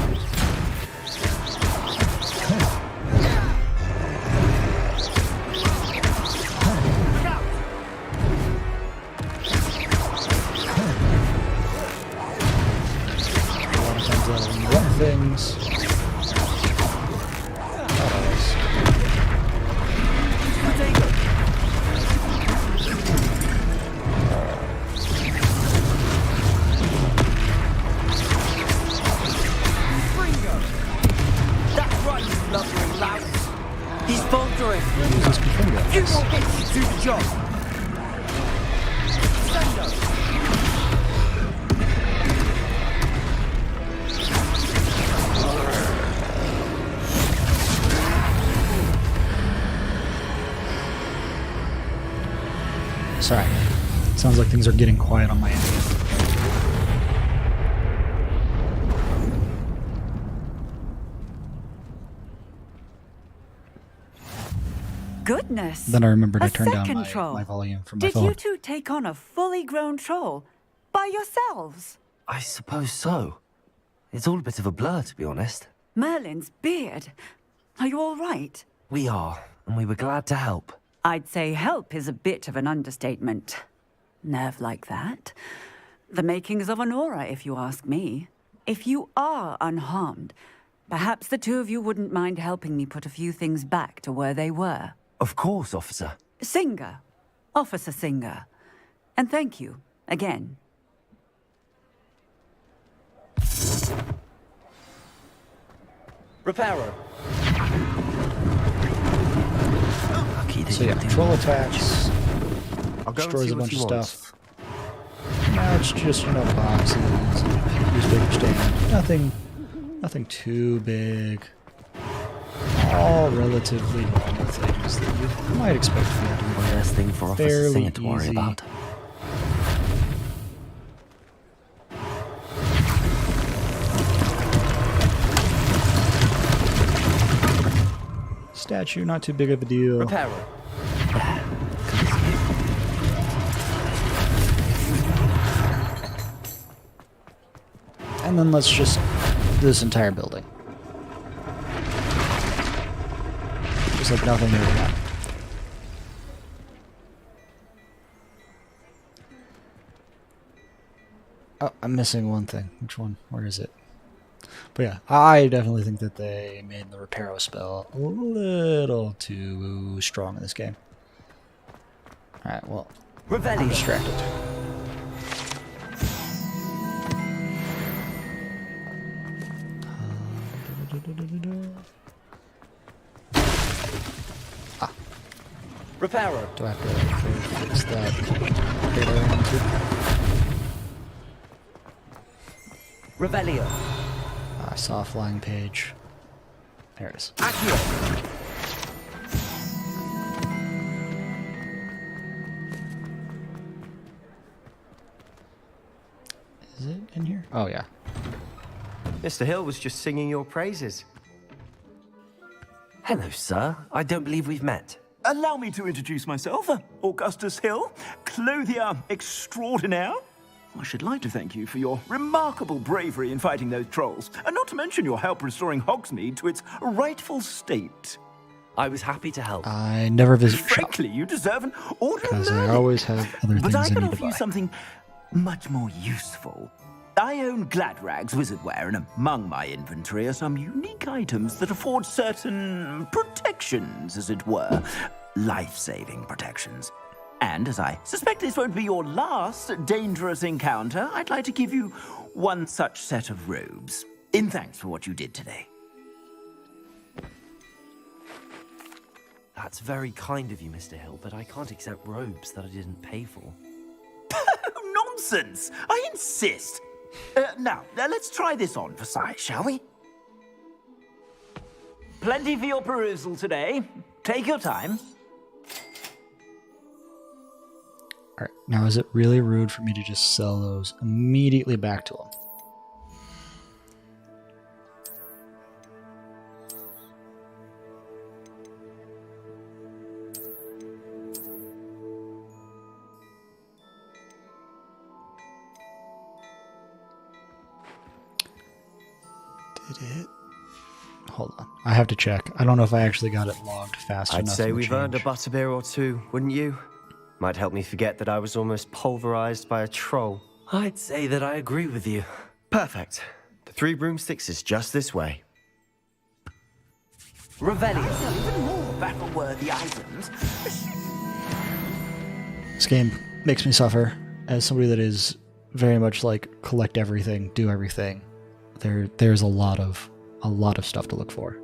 Things. That's right, you blubbering lout! He's faltering! You won't get to do the job! Sendo! Sorry. Sounds like things are getting quiet on my end. goodness. Then I remembered A I turned down second troll. my volume from my Did phone. you two take on a fully grown troll by yourselves? I suppose so. It's all a bit of a blur, to be honest. Merlin's beard. Are you all right? We are, and we were glad to help. I'd say help is a bit of an understatement. Nerve like that. The makings of an aura, if you ask me. If you are unharmed, perhaps the two of you wouldn't mind helping me put a few things back to where they were. Of course, officer. Singer. Officer Singer. And thank you, again. Repairer. So yeah, troll attacks, I'll go and destroys see a what bunch he of wants. stuff. Now it's just, boxes, newspaper stand, nothing too big. All relatively normal things that you might expect to be able to do. One less thing for Officer Fairly Singer to worry easy. about. Statue, not too big of a deal. Repairer. And then let's just do this entire building. Just like nothing really happened. Oh, I'm missing one thing. Which one? Where is it? But yeah, I definitely think that they made the Reparo spell a little too strong in this game. Alright, well, I'm distracted. Repairer. Do I have to fix that data into? Revelio. I saw a flying page. There it is. Accio. Is it in here? Oh, yeah. Mr. Hill was just singing your praises. Hello, sir. I don't believe we've met. Allow me to introduce myself, Augustus Hill, clothier extraordinaire. I should like to thank you for your remarkable bravery in fighting those trolls, and not to mention your help restoring Hogsmeade to its rightful state. I was happy to help. I never visit shop Frankly, you deserve an order of because I learning. always have other But things I I can need to offer you buy. something much more useful. I own Gladrag's wizardwear, and among my inventory are some unique items that afford certain protections, as it were. Life-saving protections. And as I suspect this won't be your last dangerous encounter, I'd like to give you one such set of robes, in thanks for what you did today. That's very kind of you, Mr. Hill, but I can't accept robes that I didn't pay for. Nonsense! I insist! Now, let's try this on for size, shall we? Plenty for your perusal today. Take your time. Alright, now is it really rude for me to just sell those immediately back to him? Did it? Hold on. I have to check. I don't know if I actually got it logged fast enough. I'd say to we've earned a change. butterbeer or two, wouldn't you? Might help me forget that I was almost pulverized by a troll. I'd say that I agree with you. Perfect. The 3 broomsticks is just this way. Revelio. Even more battle-worthy items. This game makes me suffer as somebody that is very much like collect everything, do everything. There's a lot of stuff to look for.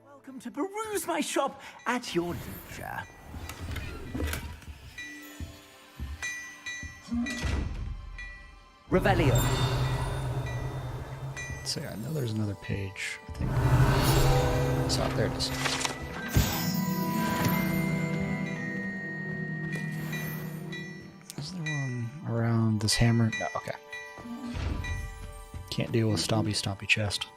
Welcome to peruse my shop at your leisure. Revelio. So yeah, I know there's another page, I think. So there it is. on this hammer? No, okay. Can't deal with stompy chest.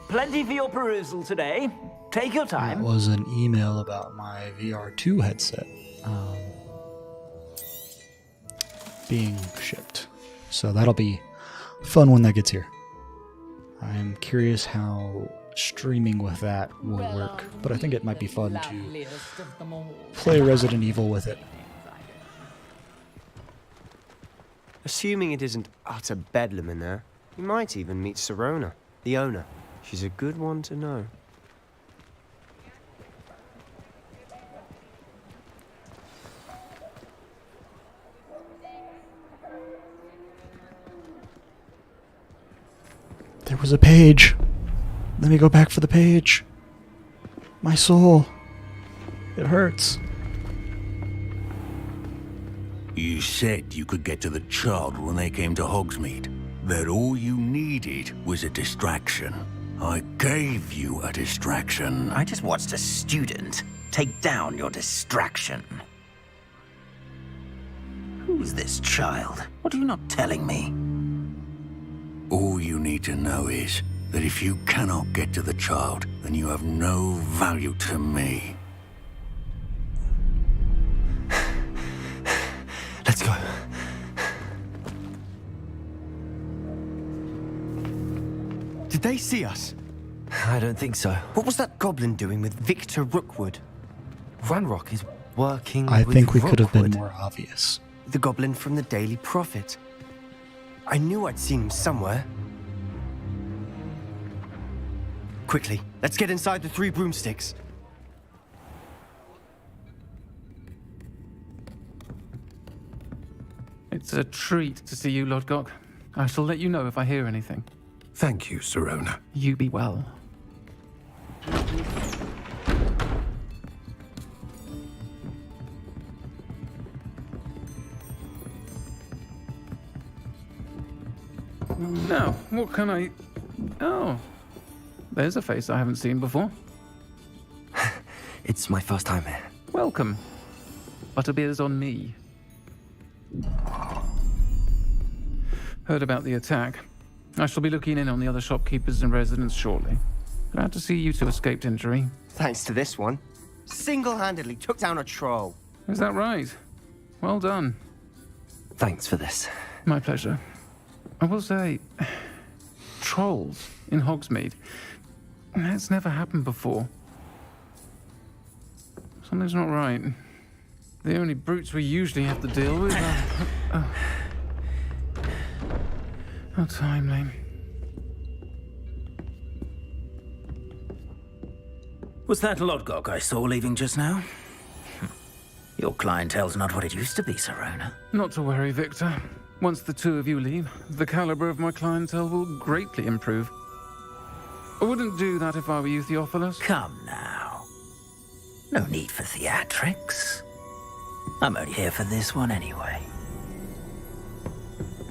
Plenty for your perusal today. Take your time. That was an email about my VR2 headset being shipped. So that'll be fun when that gets here. I'm curious how streaming with that will work, but I think it might be fun to play Resident Evil with it. Assuming it isn't utter bedlam in there, you might even meet Sirona, the owner. She's a good one to know. There was a page. Let me go back for the page. My soul. It hurts. You said you could get to the child when they came to Hogsmeade. That all you needed was a distraction. I gave you a distraction. I just watched a student take down your distraction. Who's this child? What are you not telling me? All you need to know is that if you cannot get to the child, then you have no value to me. Let's go. Did they see us? I don't think so. What was that goblin doing with Victor Rookwood? Ranrock is working I with think we could have been Rookwood. more obvious. The goblin from the Daily Prophet. I knew I'd seen him somewhere. Quickly, let's get inside the 3 broomsticks. It's a treat to see you, Lodgok. I shall let you know if I hear anything. Thank you, Sirona. You be well. Now, what can I... Oh, there's a face I haven't seen before. It's my first time here. Welcome. Butterbeer's on me. Heard about the attack. I shall be looking in on the other shopkeepers and residents shortly. Glad to see you two escaped injury. Thanks to this one. Single-handedly took down a troll. Is that right? Well done. Thanks for this. My pleasure. I will say, trolls in Hogsmeade. That's never happened before. Something's not right. The only brutes we usually have to deal with are... How timely. Was that Lodgok I saw leaving just now? Your clientele's not what it used to be, Sirona. Not to worry, Victor. Once the two of you leave, the caliber of my clientele will greatly improve. I wouldn't do that if I were you, Theophilus. Come now. No need for theatrics. I'm only here for this one anyway.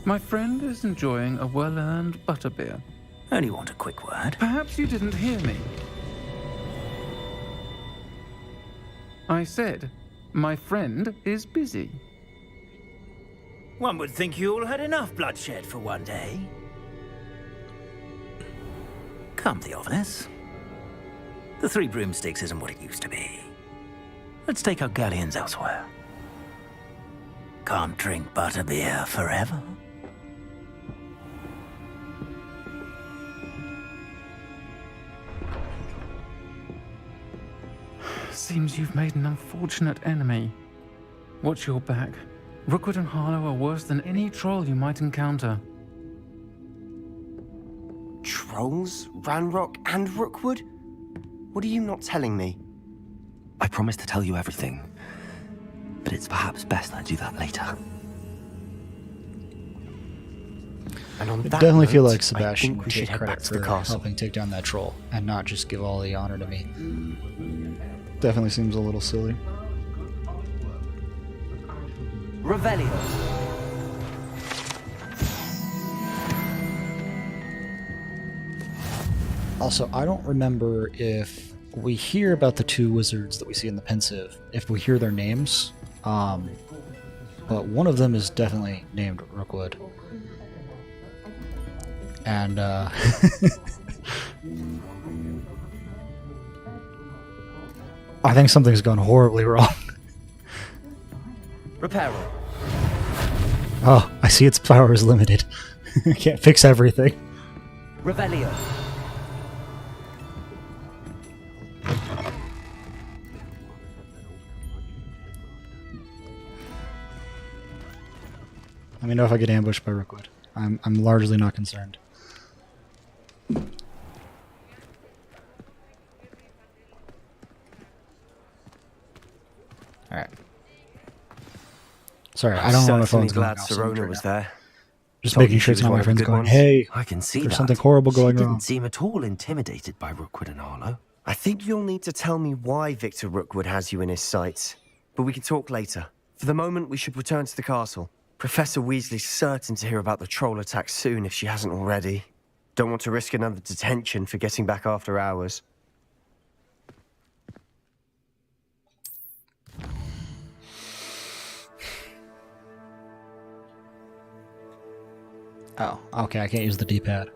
My friend is enjoying a well-earned butterbeer. Only want a quick word. Perhaps you didn't hear me. I said, my friend is busy. One would think you all had enough bloodshed for one day. Come, Theophilus. The 3 broomsticks isn't what it used to be. Let's take our galleons elsewhere. Can't drink butterbeer forever. Seems you've made an unfortunate enemy. Watch your back. Rookwood and Harlow are worse than any troll you might encounter. Trolls? Ranrock and Rookwood? What are you not telling me? I promised to tell you everything, but it's perhaps best I do that later. And on I that definitely feel note, like I Sebastian think would we should take head back credit to the for castle. helping take down that troll and not just give all the honor to me. Definitely seems a little silly. Revelio. Also, I don't remember if we hear about the two wizards that we see in the Pensive, if we hear their names, but one of them is definitely named Rookwood. And, I think something's gone horribly wrong. Reparo. Oh, I see its power is limited. I can't fix everything. Revelio. Let me know if I get ambushed by Rookwood. I'm largely not concerned. Alright. Sorry, I don't know if I'm phone's glad going off. Serona was there. Just Told making you sure she it's was not one my of the friends good going, ones. hey, I can see there's that. something horrible going She wrong. didn't seem at all intimidated by Rookwood and Arlo. I think you'll need to tell me why Victor Rookwood has you in his sights. But we can talk later. For the moment, we should return to the castle. Professor Weasley's certain to hear about the troll attack soon if she hasn't already. Don't want to risk another detention for getting back after hours. Oh, okay, I can't use the D-pad.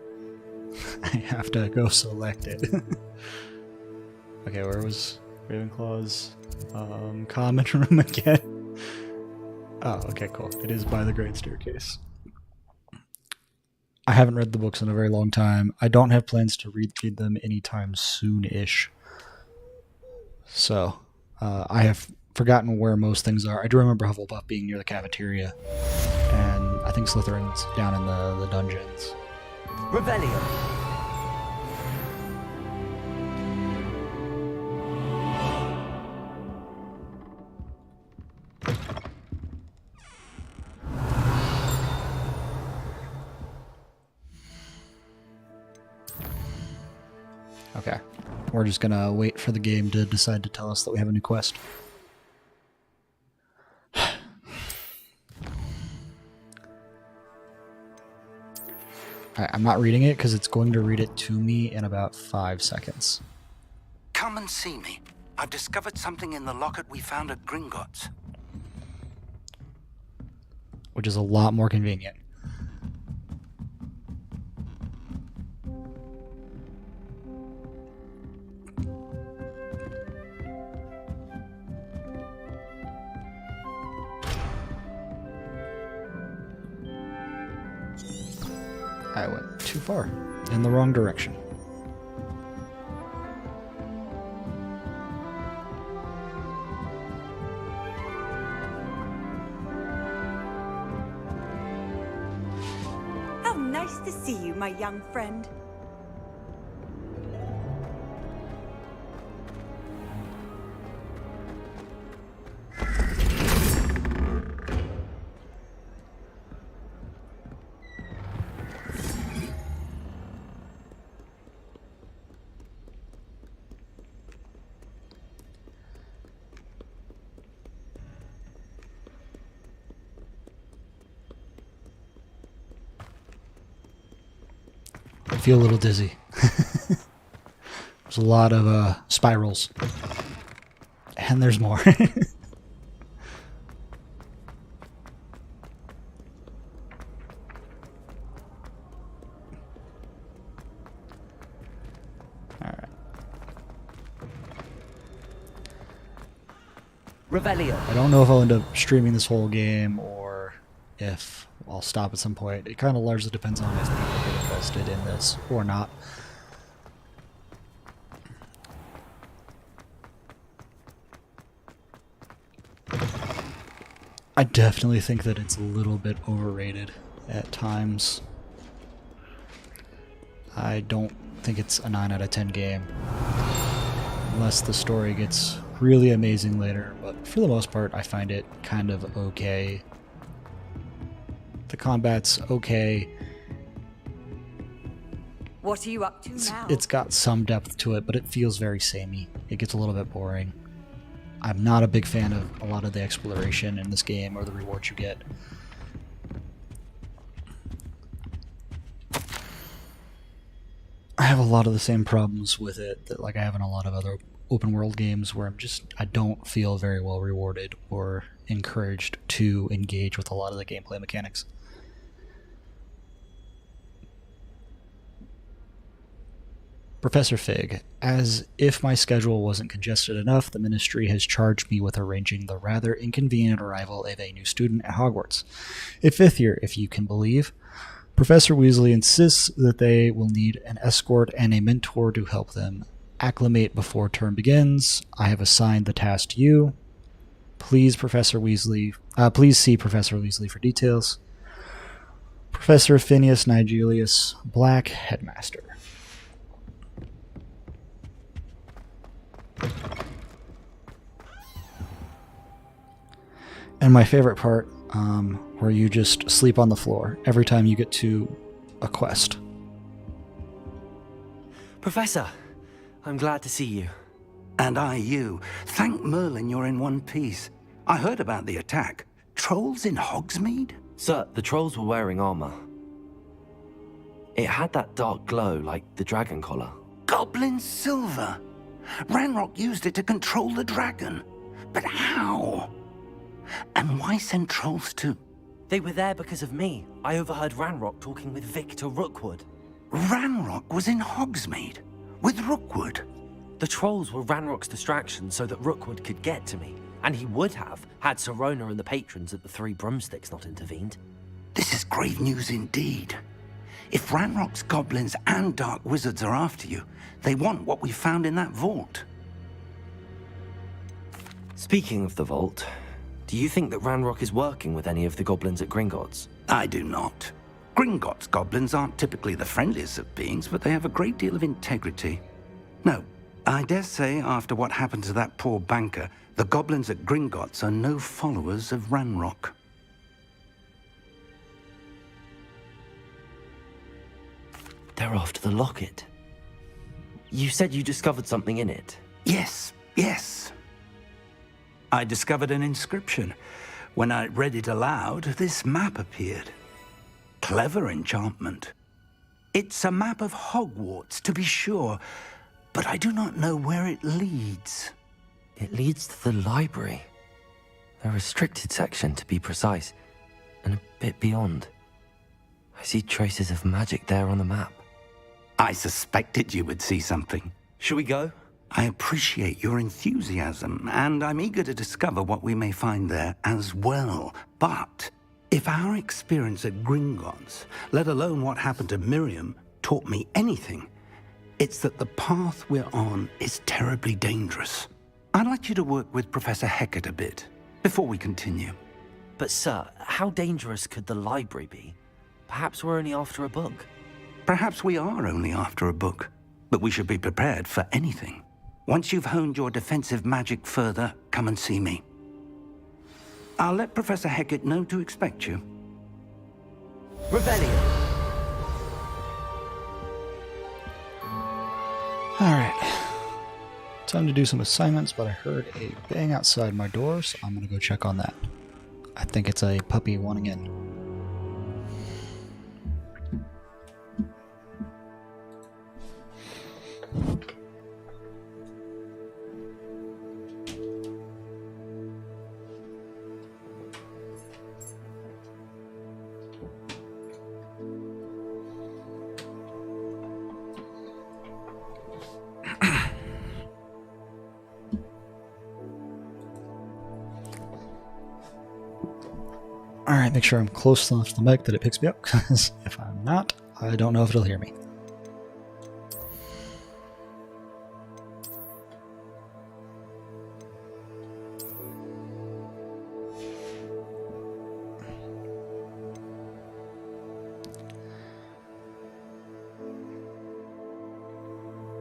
I have to go select it. Okay, where was Ravenclaw's common room again? Oh, okay, cool. It is by the Great Staircase. I haven't read the books in a very long time. I don't have plans to read them anytime soon-ish. So, I have forgotten where most things are. I do remember Hufflepuff being near the cafeteria. And I think Slytherin's down in the dungeons. Revelio. Okay. We're just gonna wait for the game to decide to tell us that we have a new quest. I'm not reading it because it's going to read it to me in about 5 seconds. Come and see me. I've discovered something in the locket we found at Gringotts. Which is a lot more convenient. I went too far in the wrong direction. How nice to see you, my young friend. I feel a little dizzy. There's a lot of spirals. And there's more. Alright. Revelio. I don't know if I'll end up streaming this whole game or if I'll stop at some point. It kind of largely depends on if people get invested in this or not. I definitely think that it's a little bit overrated at times. I don't think it's a 9 out of 10 game. Unless the story gets really amazing later, but for the most part I find it kind of okay. The combat's okay. What are you up to now? It's got some depth to it, but it feels very samey. It gets a little bit boring. I'm not a big fan of a lot of the exploration in this game or the rewards you get. have a lot of the same problems with it that like I have in a lot of other open world games where I don't feel very well rewarded or encouraged to engage with a lot of the gameplay mechanics. Professor Fig, as if my schedule wasn't congested enough, the Ministry has charged me with arranging the rather inconvenient arrival of a new student at Hogwarts. A fifth year, if you can believe. Professor Weasley insists that they will need an escort and a mentor to help them acclimate before term begins. I have assigned the task to you. Please see Professor Weasley for details. Professor Phineas Nigelius Black, Headmaster. And my favorite part, where you just sleep on the floor every time you get to a quest. Professor, I'm glad to see you. And I you. Thank Merlin you're in one piece. I heard about the attack. Trolls in Hogsmeade? Sir, the trolls were wearing armor. It had that dark glow like the dragon collar. Goblin silver. Ranrock used it to control the dragon. But how? And why send trolls to... They were there because of me. I overheard Ranrock talking with Victor Rookwood. Ranrock was in Hogsmeade? With Rookwood? The trolls were Ranrock's distraction so that Rookwood could get to me. And he would have, had Sirona and the patrons at the Three Broomsticks not intervened. This is grave news indeed. If Ranrock's goblins and dark wizards are after you, they want what we found in that vault. Speaking of the vault, do you think that Ranrock is working with any of the goblins at Gringotts? I do not. Gringotts goblins aren't typically the friendliest of beings, but they have a great deal of integrity. No, I dare say after what happened to that poor banker, the goblins at Gringotts are no followers of Ranrock. They're after the locket. You said you discovered something in it. Yes. I discovered an inscription. When I read it aloud, this map appeared. Clever enchantment. It's a map of Hogwarts, to be sure, but I do not know where it leads. It leads to the library. The restricted section, to be precise, and a bit beyond. I see traces of magic there on the map. I suspected you would see something. Shall we go? I appreciate your enthusiasm, and I'm eager to discover what we may find there as well. But if our experience at Gringotts, let alone what happened to Miriam, taught me anything, it's that the path we're on is terribly dangerous. I'd like you to work with Professor Hecat a bit before we continue. But sir, how dangerous could the library be? Perhaps we're only after a book. Perhaps we are only after a book, but we should be prepared for anything. Once you've honed your defensive magic further, come and see me. I'll let Professor Hecat know to expect you. Rebellion! Alright. Time to do some assignments, but I heard a bang outside my door, so I'm gonna go check on that. I think it's a puppy wanting in. Alright, make sure I'm close enough to the mic that it picks me up, because if I'm not, I don't know if it'll hear me.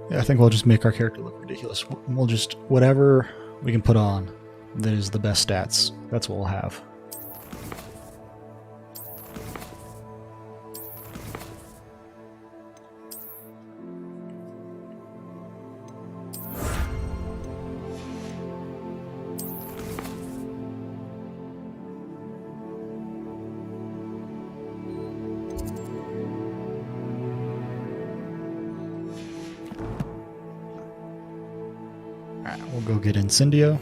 Yeah, I think we'll just make our character look ridiculous. We'll just, whatever we can put on that is the best stats, that's what we'll have. We'll go get Incendio.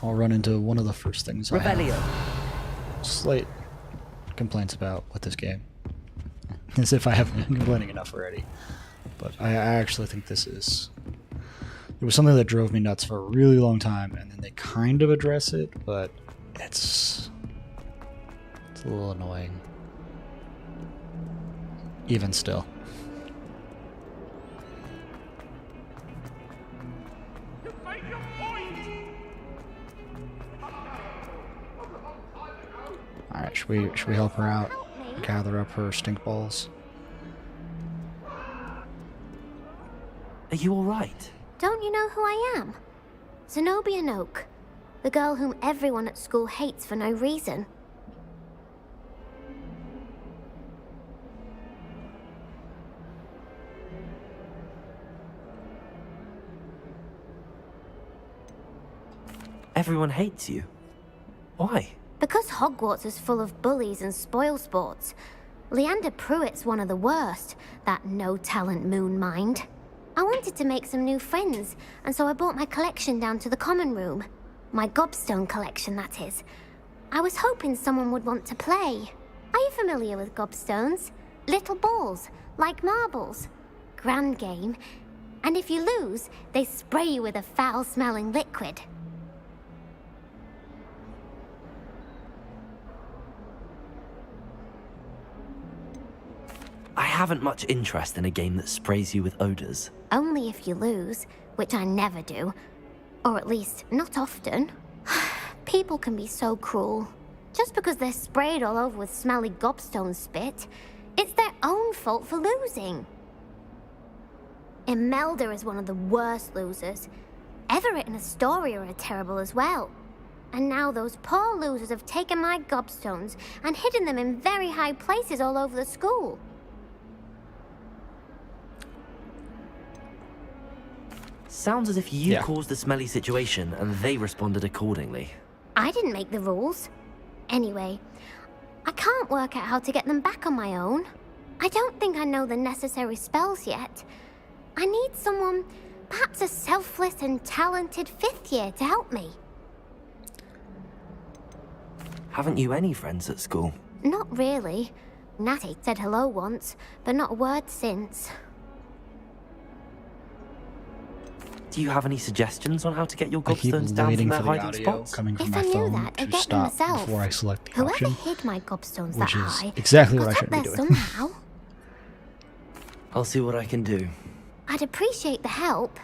I'll run into one of the first things I have slight complaints about with this game. As if I haven't been complaining enough already. But I actually think this is... It was something that drove me nuts for a really long time, and then they kind of address it, but it's a little annoying. Even still. Alright, should we help her out? Gather up her stink balls. Are you alright? Don't you know who I am? Zenobia Noak, the girl whom everyone at school hates for no reason. Everyone hates you. Why? Because Hogwarts is full of bullies and spoilsports. Leander Pruitt's one of the worst, that no-talent moon mind. I wanted to make some new friends, and so I brought my collection down to the common room. My gobstone collection, that is. I was hoping someone would want to play. Are you familiar with gobstones? Little balls, like marbles. Grand game. And if you lose, they spray you with a foul-smelling liquid. I haven't much interest in a game that sprays you with odors. Only if you lose, which I never do. Or at least, not often. People can be so cruel. Just because they're sprayed all over with smelly gobstone spit, it's their own fault for losing. Imelda is one of the worst losers. Everett and Astoria are terrible as well. And now those poor losers have taken my gobstones and hidden them in very high places all over the school. Sounds as if you caused the smelly situation and they responded accordingly. I didn't make the rules. Anyway, I can't work out how to get them back on my own. I don't think I know the necessary spells yet. I need someone, perhaps a selfless and talented fifth year to help me. Haven't you any friends at school? Not really. Natty said hello once, but not a word since. Do you have any suggestions on how to get your gobstones down from their hiding spots? Coming from If my I knew phone that, I'd to get them stop myself. before I select the Whoever option, hid my gobstones that which is high exactly what I got should up be there doing. somehow. I'll see what I can do. I'd appreciate the help.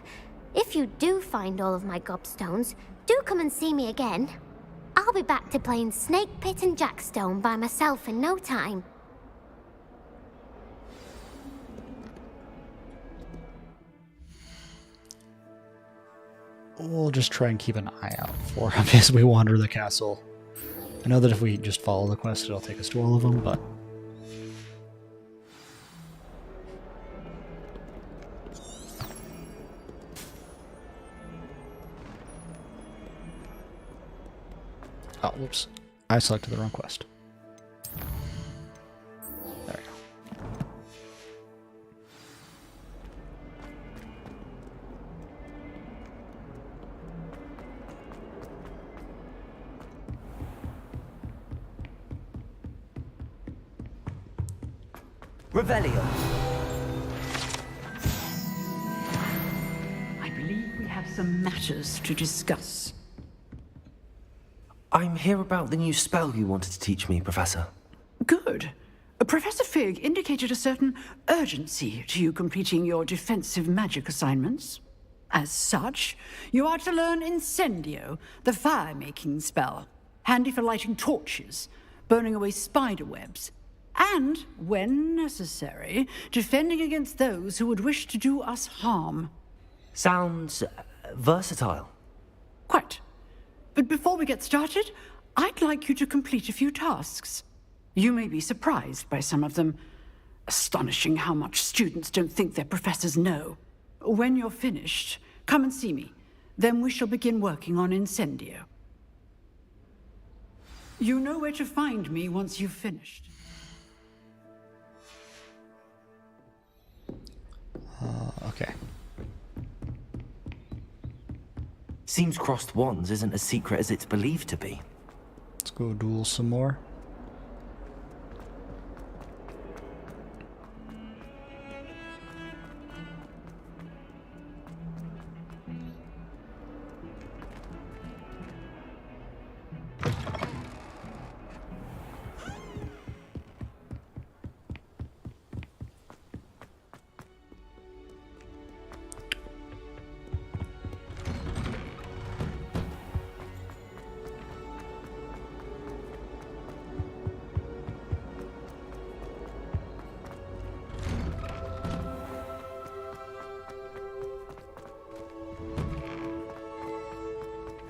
If you do find all of my gobstones, do come and see me again. I'll be back to playing Snake Pit and Jackstone by myself in no time. We'll just try and keep an eye out for him as we wander the castle. I know that if we just follow the quest, it'll take us to all of them, but... Oh, whoops. I selected the wrong quest. There we go. Revelio. I believe we have some matters to discuss. I'm here about the new spell you wanted to teach me, Professor. Good. Professor Fig indicated a certain urgency to you completing your defensive magic assignments. As such, you are to learn Incendio, the fire-making spell, handy for lighting torches, burning away spider webs, and, when necessary, defending against those who would wish to do us harm. Sounds versatile. Quite. But before we get started, I'd like you to complete a few tasks. You may be surprised by some of them. Astonishing how much students don't think their professors know. When you're finished, come and see me. Then we shall begin working on Incendio. You know where to find me once you've finished. Okay. Seems crossed wands isn't as secret as it's believed to be. Let's go duel some more.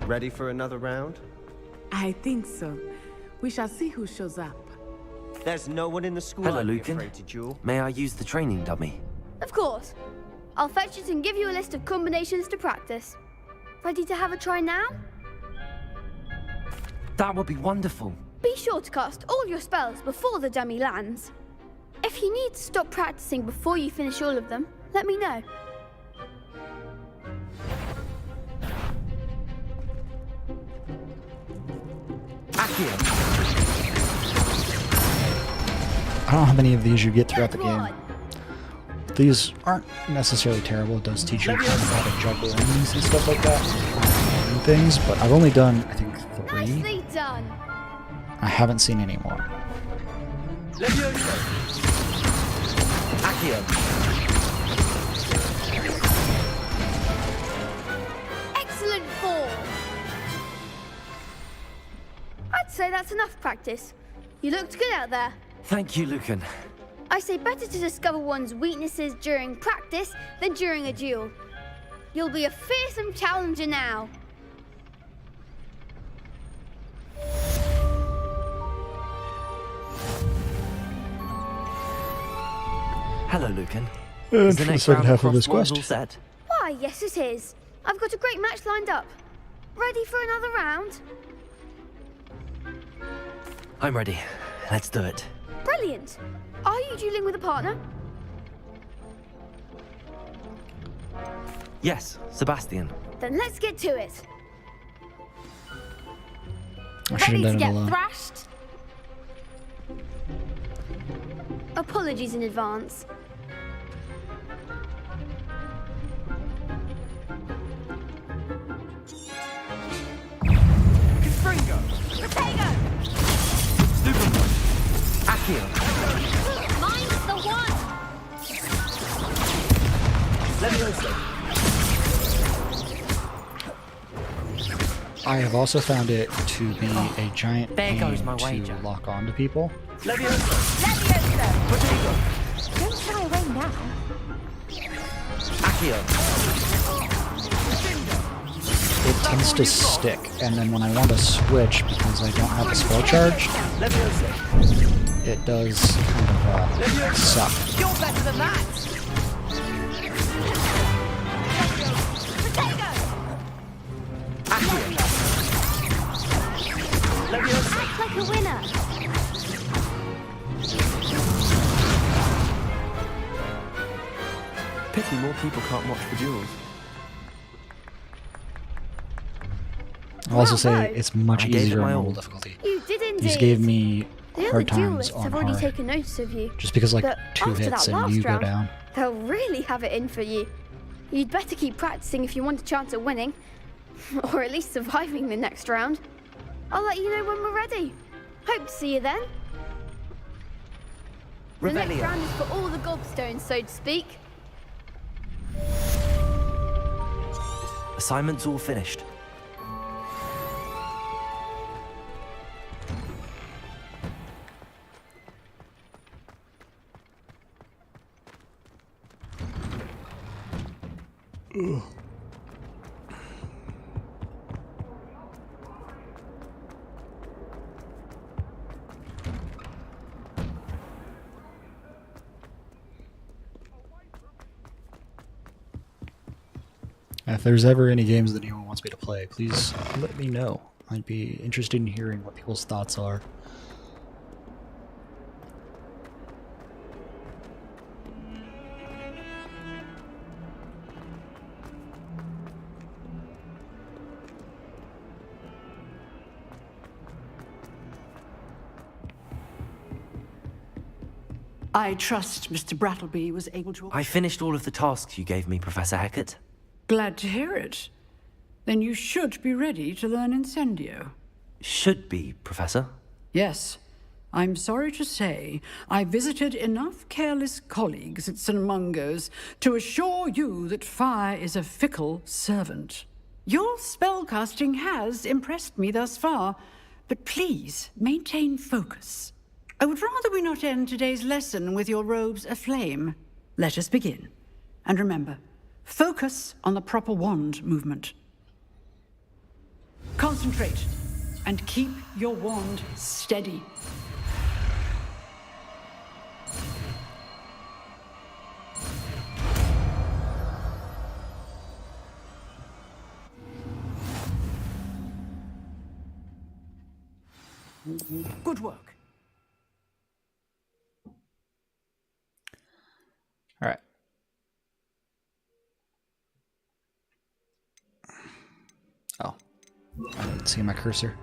Ready for another round? I think so. We shall see who shows up. There's no one in the school Hello, I'd be Lucan. afraid to duel. May I use the training dummy? Of course. I'll fetch it and give you a list of combinations to practice. Ready to have a try now? That would be wonderful. Be sure to cast all your spells before the dummy lands. If you need to stop practicing before you finish all of them, let me know. I don't know how many of these you get throughout the game. These aren't necessarily terrible. It does teach you kind of how to juggle enemies and stuff like that and things, but I've only done, I think, 3. Nicely done. I haven't seen any more. Excellent form. I'd say that's enough practice. You looked good out there. Thank you, Lucan. I say better to discover one's weaknesses during practice than during a duel. You'll be a fearsome challenger now. Hello, Lucan. And Is for the next second round half of this crosswords quest. all set? Why, yes it is. I've got a great match lined up. Ready for another round? I'm ready. Let's do it. Brilliant. Are you dueling with a partner? Yes, Sebastian. Then let's get to it. I should have Ready to done it get alone. thrashed? Apologies in advance. Confringo! Potato! Accio. Mine's the one! Leviosa. I have also found it to be a giant There pain goes my to wager. lock onto people. Leviosa. Leviosa! Don't shy away now. Accio. It tends to stick, and then when I want to switch because I don't have a spell charge, Leviosa. it does kind of suck. You're better than that! Act like a winner! Pity more people can't watch the duels. I'll also Well say done. it's much I gave it easier on my normal all. difficulty. You did indeed. These gave me The other hard times duelists on have already hard. taken notice of you. Just because like But 2 after hits that and last you go round, down. They'll really have it in for you. You'd better keep practicing if you want a chance at winning. Or at least surviving the next round. I'll let you know when we're ready. Hope to see you then. The next Revelio. round is for all the gobstones, so to speak. Assignment's all finished. If there's ever any games that anyone wants me to play, please let me know. I'd be interested in hearing what people's thoughts are. I trust Mr. Brattleby was able to... I finished all of the tasks you gave me, Professor Hecat. Glad to hear it. Then you should be ready to learn Incendio. Should be, Professor. Yes. I'm sorry to say, I visited enough careless colleagues at St. Mungo's to assure you that fire is a fickle servant. Your spellcasting has impressed me thus far, but please maintain focus. I would rather we not end today's lesson with your robes aflame. Let us begin. And remember, focus on the proper wand movement. Concentrate, and keep your wand steady. Good work. All right. Oh, I didn't see my cursor.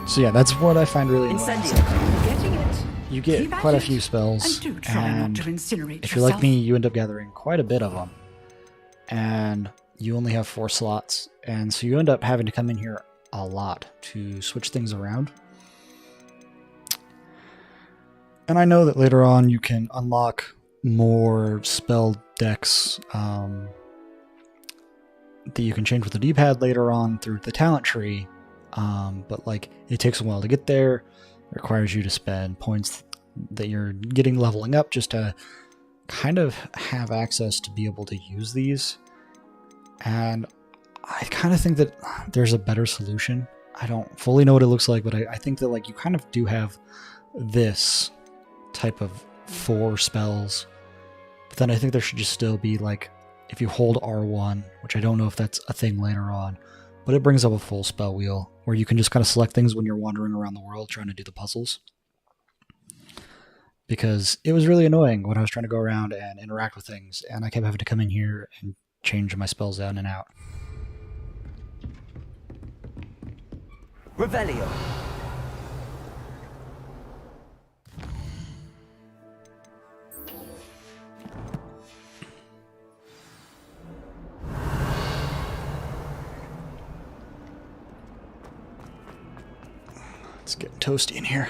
So yeah, that's what I find really annoying. You get quite a few spells, and if you're like me, you end up gathering quite a bit of them. And you only have 4 slots, and so you end up having to come in here a lot to switch things around. And I know that later on you can unlock more spell decks that you can change with the D-pad later on through the talent tree, but like it takes a while to get there. It requires you to spend points that you're getting leveling up just to kind of have access to be able to use these. And I kind of think that there's a better solution. I don't fully know what it looks like, but I think that like you kind of do have this type of 4 spells. But then I think there should just still be like, if you hold R1, which I don't know if that's a thing later on, but it brings up a full spell wheel where you can just kind of select things when you're wandering around the world trying to do the puzzles. Because it was really annoying when I was trying to go around and interact with things, and I kept having to come in here and change my spells out and out. Revelio. It's getting toasty in here.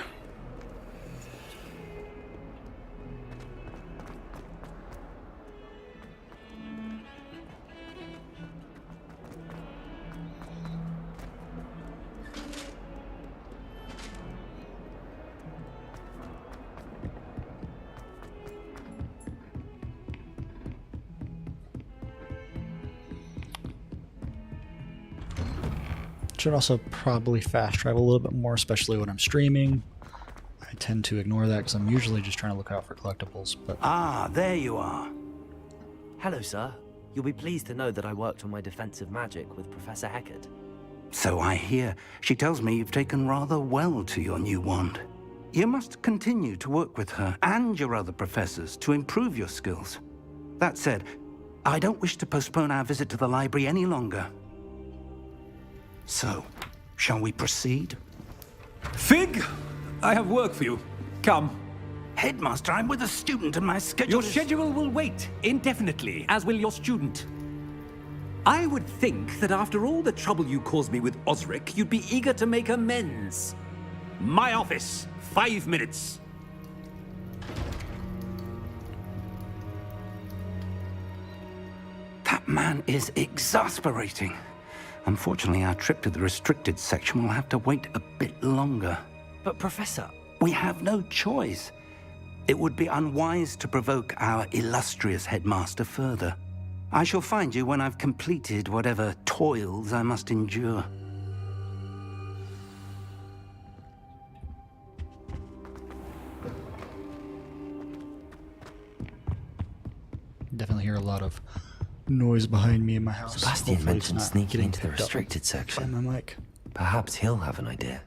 Should also probably fast travel a little bit more, especially when I'm streaming. I tend to ignore that because I'm usually just trying to look out for collectibles. But ah, there you are. Hello, sir. You'll be pleased to know that I worked on my defensive magic with Professor Hecat. So I hear. She tells me you've taken rather well to your new wand. You must continue to work with her and your other professors to improve your skills. That said, I don't wish to postpone our visit to the library any longer. So, shall we proceed? Fig, I have work for you. Come. Headmaster, I'm with a student and my schedule Your schedule will wait indefinitely, as will your student. I would think that after all the trouble you caused me with Osric, you'd be eager to make amends. My office, 5 minutes. That man is exasperating. Unfortunately, our trip to the restricted section will have to wait a bit longer. But Professor... We have no choice. It would be unwise to provoke our illustrious headmaster further. I shall find you when I've completed whatever toils I must endure. definitely hear a lot of noise behind me in my house. Sebastian Hopefully it's mentioned not sneaking getting into the picked up restricted section. by my mic. Perhaps he'll have an idea.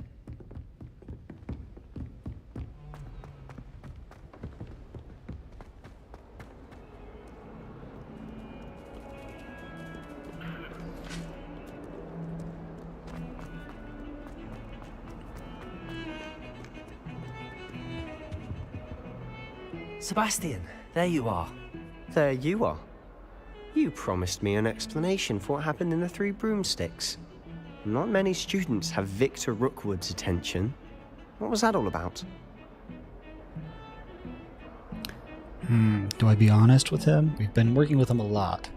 Sebastian, there you are. There you are. You promised me an explanation for what happened in the Three Broomsticks. Not many students have Victor Rookwood's attention. What was that all about? Do I be honest with him? We've been working with him a lot.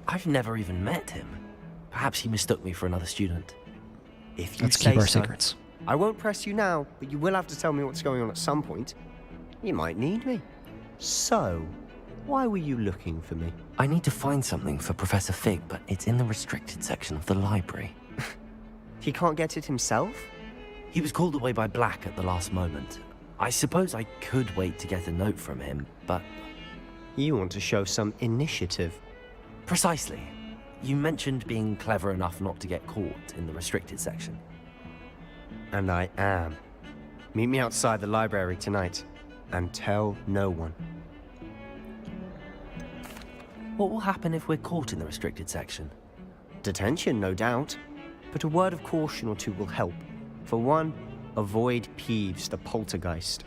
I've never even met him. Perhaps he mistook me for another student. If you Let's say keep our so. secrets. I won't press you now, but you will have to tell me what's going on at some point. You might need me. So, why were you looking for me? I need to find something for Professor Fig, but it's in the restricted section of the library. He can't get it himself? He was called away by Black at the last moment. I suppose I could wait to get a note from him, but... You want to show some initiative. Precisely. You mentioned being clever enough not to get caught in the restricted section. And I am. Meet me outside the library tonight, and tell no one. What will happen if we're caught in the restricted section? Detention, no doubt. But a word of caution or two will help. For one, avoid Peeves, the poltergeist.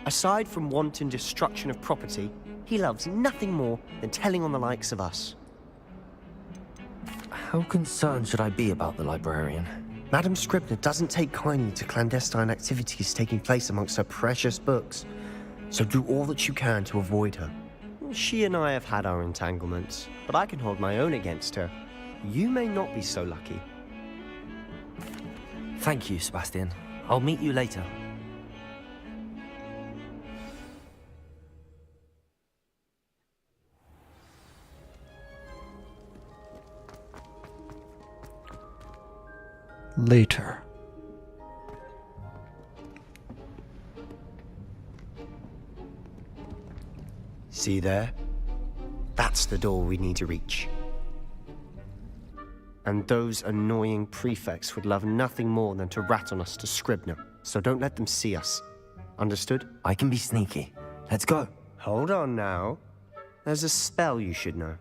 Aside from wanton destruction of property, he loves nothing more than telling on the likes of us. How concerned should I be about the librarian? Madam Scribner doesn't take kindly to clandestine activities taking place amongst her precious books, so do all that you can to avoid her. She and I have had our entanglements, but I can hold my own against her. You may not be so lucky. Thank you, Sebastian. I'll meet you later. Later. See there? That's the door we need to reach. And those annoying prefects would love nothing more than to rat on us to Scribner, so don't let them see us. Understood? I can be sneaky. Let's go. Hold on now. There's a spell you should know.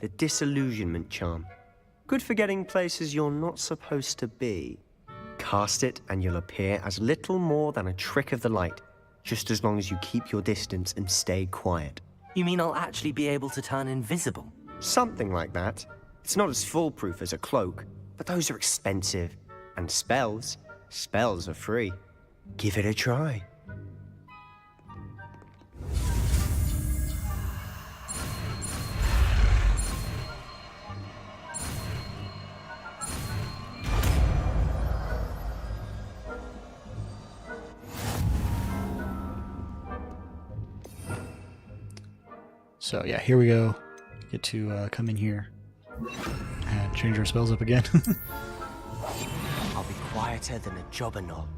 The Disillusionment Charm. Good for getting places you're not supposed to be. Cast it and you'll appear as little more than a trick of the light, just as long as you keep your distance and stay quiet. You mean I'll actually be able to turn invisible? Something like that. It's not as foolproof as a cloak, but those are expensive. And spells are free. Give it a try. So yeah, here we go. Get to come in here and change our spells up again. I'll be quieter than a jobberknoll.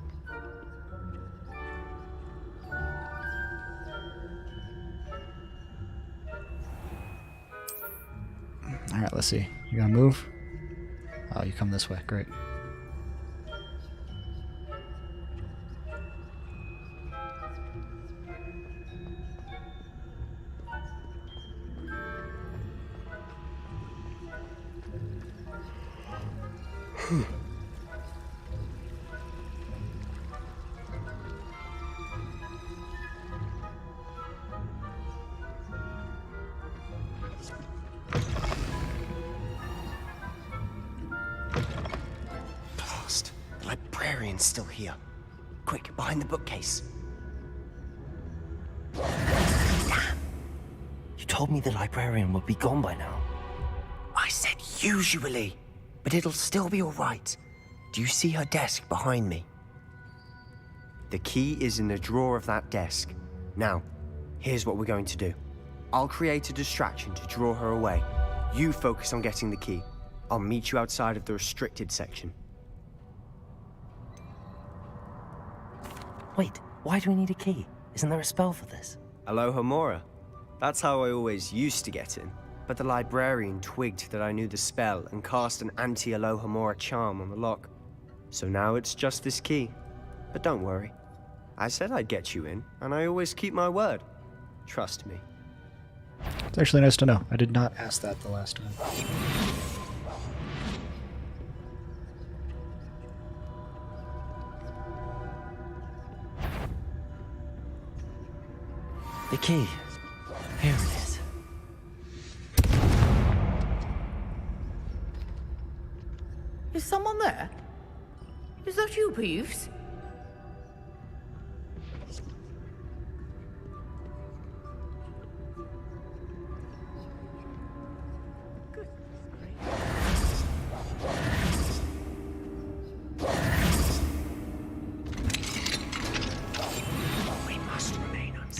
Alright, let's see. You gonna move? Oh, you come this way. Great. Blast! The librarian's still here. Quick, behind the bookcase. Damn! You told me the librarian would be gone by now. I said usually, but it'll still be all right. Do you see her desk behind me? The key is in the drawer of that desk. Now, here's what we're going to do. I'll create a distraction to draw her away. You focus on getting the key. I'll meet you outside of the restricted section. Wait, why do we need a key? Isn't there a spell for this? Alohomora. That's how I always used to get in. But the librarian twigged that I knew the spell and cast an anti-Alohomora charm on the lock. So now it's just this key. But don't worry. I said I'd get you in, and I always keep my word. Trust me. It's actually nice to know. I did not ask that the last time. The key. Here it is. Is someone there? Is that you, Peeves?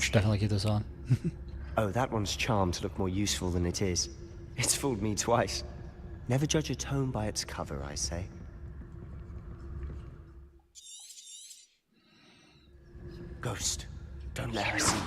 Should definitely keep this on. Oh, that one's charmed to look more useful than it is. It's fooled me twice. Never judge a tome by its cover, I say. Ghost, don't let her see you.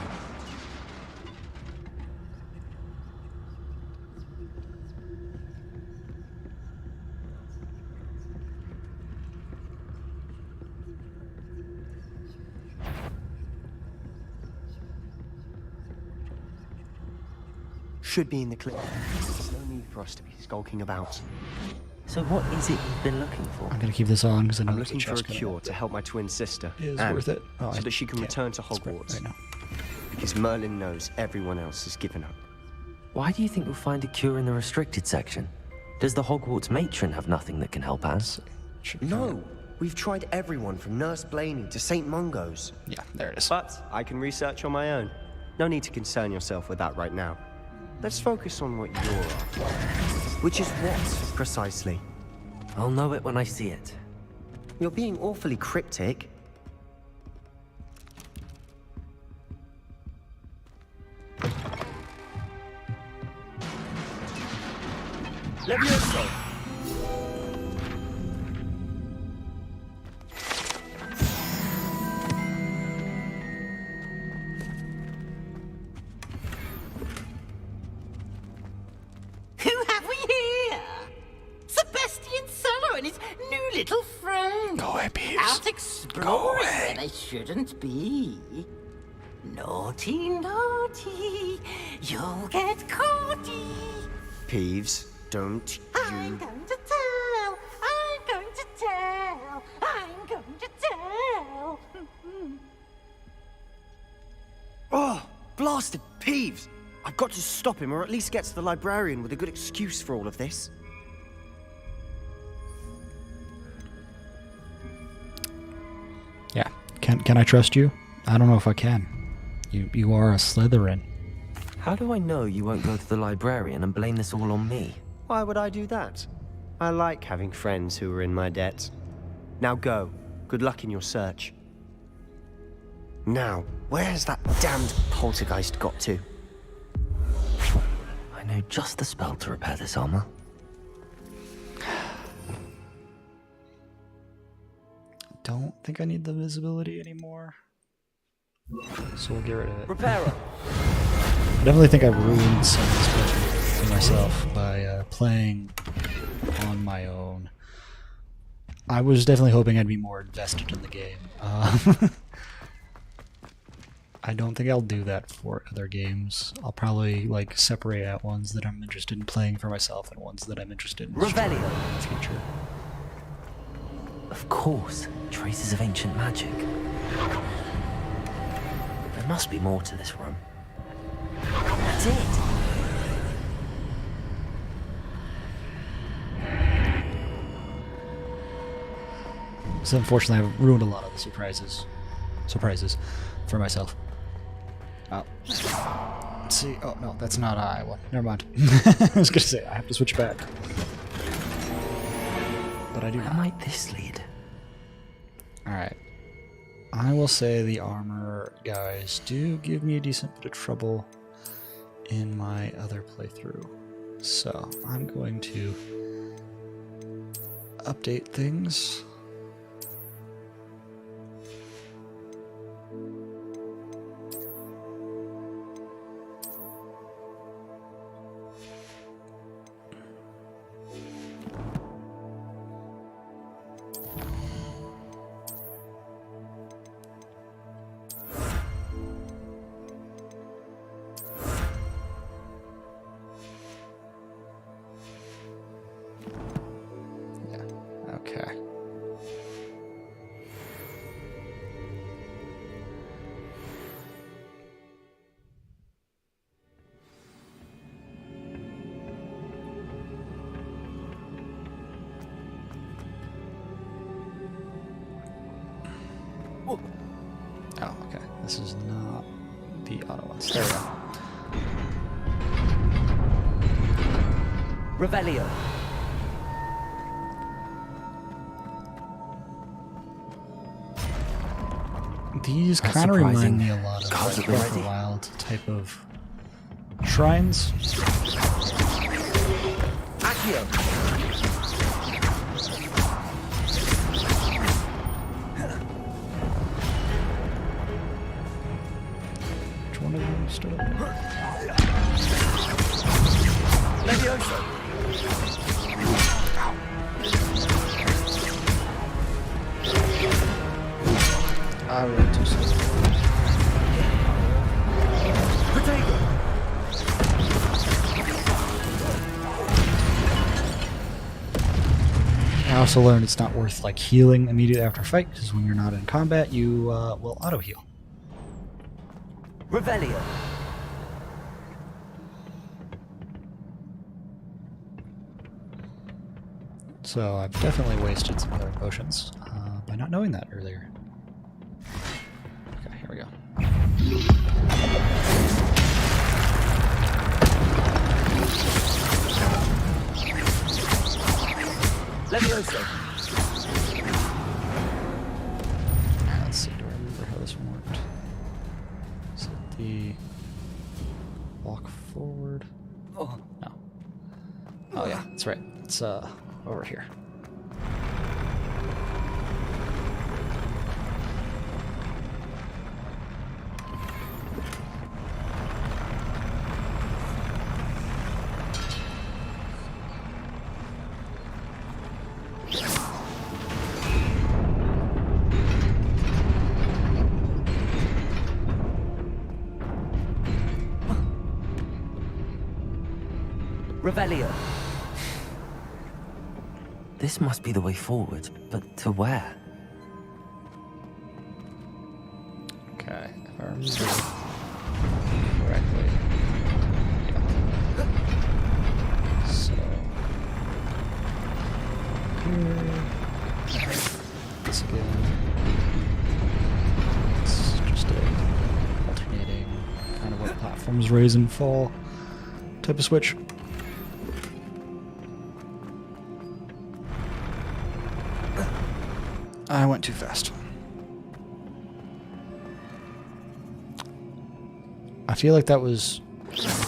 Should be in the clip. There's no need for us to be skulking about. So what is it you've been looking for? I'm gonna keep this on because I know I'm there's looking for a chest coming cure up. to help my twin sister. Is Anne, worth it. Oh, so I that she can can't return to spread Hogwarts. right now. Because Merlin knows everyone else has given up. Why do you think we'll find a cure in the restricted section? Does the Hogwarts matron have nothing that can help us? No! We've tried everyone from Nurse Blaney to St. Mungo's. Yeah, there it is. But I can research on my own. No need to concern yourself with that right now. Let's focus on what you're after. Which is what, precisely? I'll know it when I see it. You're being awfully cryptic. Levioso! Who have we here? Sebastian Solo and his new little friend. Go away, Peeves. Out exploring where they shouldn't be. Naughty, naughty, you'll get caughty. Peeves, don't I'm you... going to tell. I'm going to tell. I'm going to tell. Oh, blasted Peeves! I've got to stop him, or at least get to the librarian with a good excuse for all of this. Yeah. Can I trust you? I don't know if I can. You are a Slytherin. How do I know you won't go to the librarian and blame this all on me? Why would I do that? I like having friends who are in my debt. Now go. Good luck in your search. Now, where's that damned poltergeist got to? I know just the spell to repair this armor. Don't think I need the visibility anymore. So we'll get rid of it. Repairer! I definitely think I've ruined some of this for myself by playing on my own. I was definitely hoping I'd be more invested in the game. I don't think I'll do that for other games. I'll probably like separate out ones that I'm interested in playing for myself and ones that I'm interested in destroying in the future. Of course, traces of ancient magic. There must be more to this room. That's it! So unfortunately, I've ruined a lot of the surprises for myself. Oh, let's see. Oh no, that's not I one. Never mind. I was gonna say I have to switch back, but I do. Where might this lead? All right. I will say the armor guys do give me a decent bit of trouble in my other playthrough, so I'm going to update things. Okay. the auto ones. There we go. Revelio. These That's kind of remind surprising. me a lot of Cards like at the Breath of the ready. Wild type of shrines. Accio. Which one of them stood up? Levioso. I rolled too slow. Potato. I also learned it's not worth like healing immediately after a fight, because when you're not in combat, you will auto heal. Revelio. So I've definitely wasted some other potions by not knowing that earlier. Okay, here we go. Levioso. Let's see, do I remember how this one worked? Is it the walk forward? Oh, no. Oh yeah, that's right. It's over here. Revelio. This must be the way forward, but to where? Okay, if I remember correctly. Yeah. So here, this again. It's just a alternating kind of what platforms raise and fall type of switch. I went too fast. I feel like that was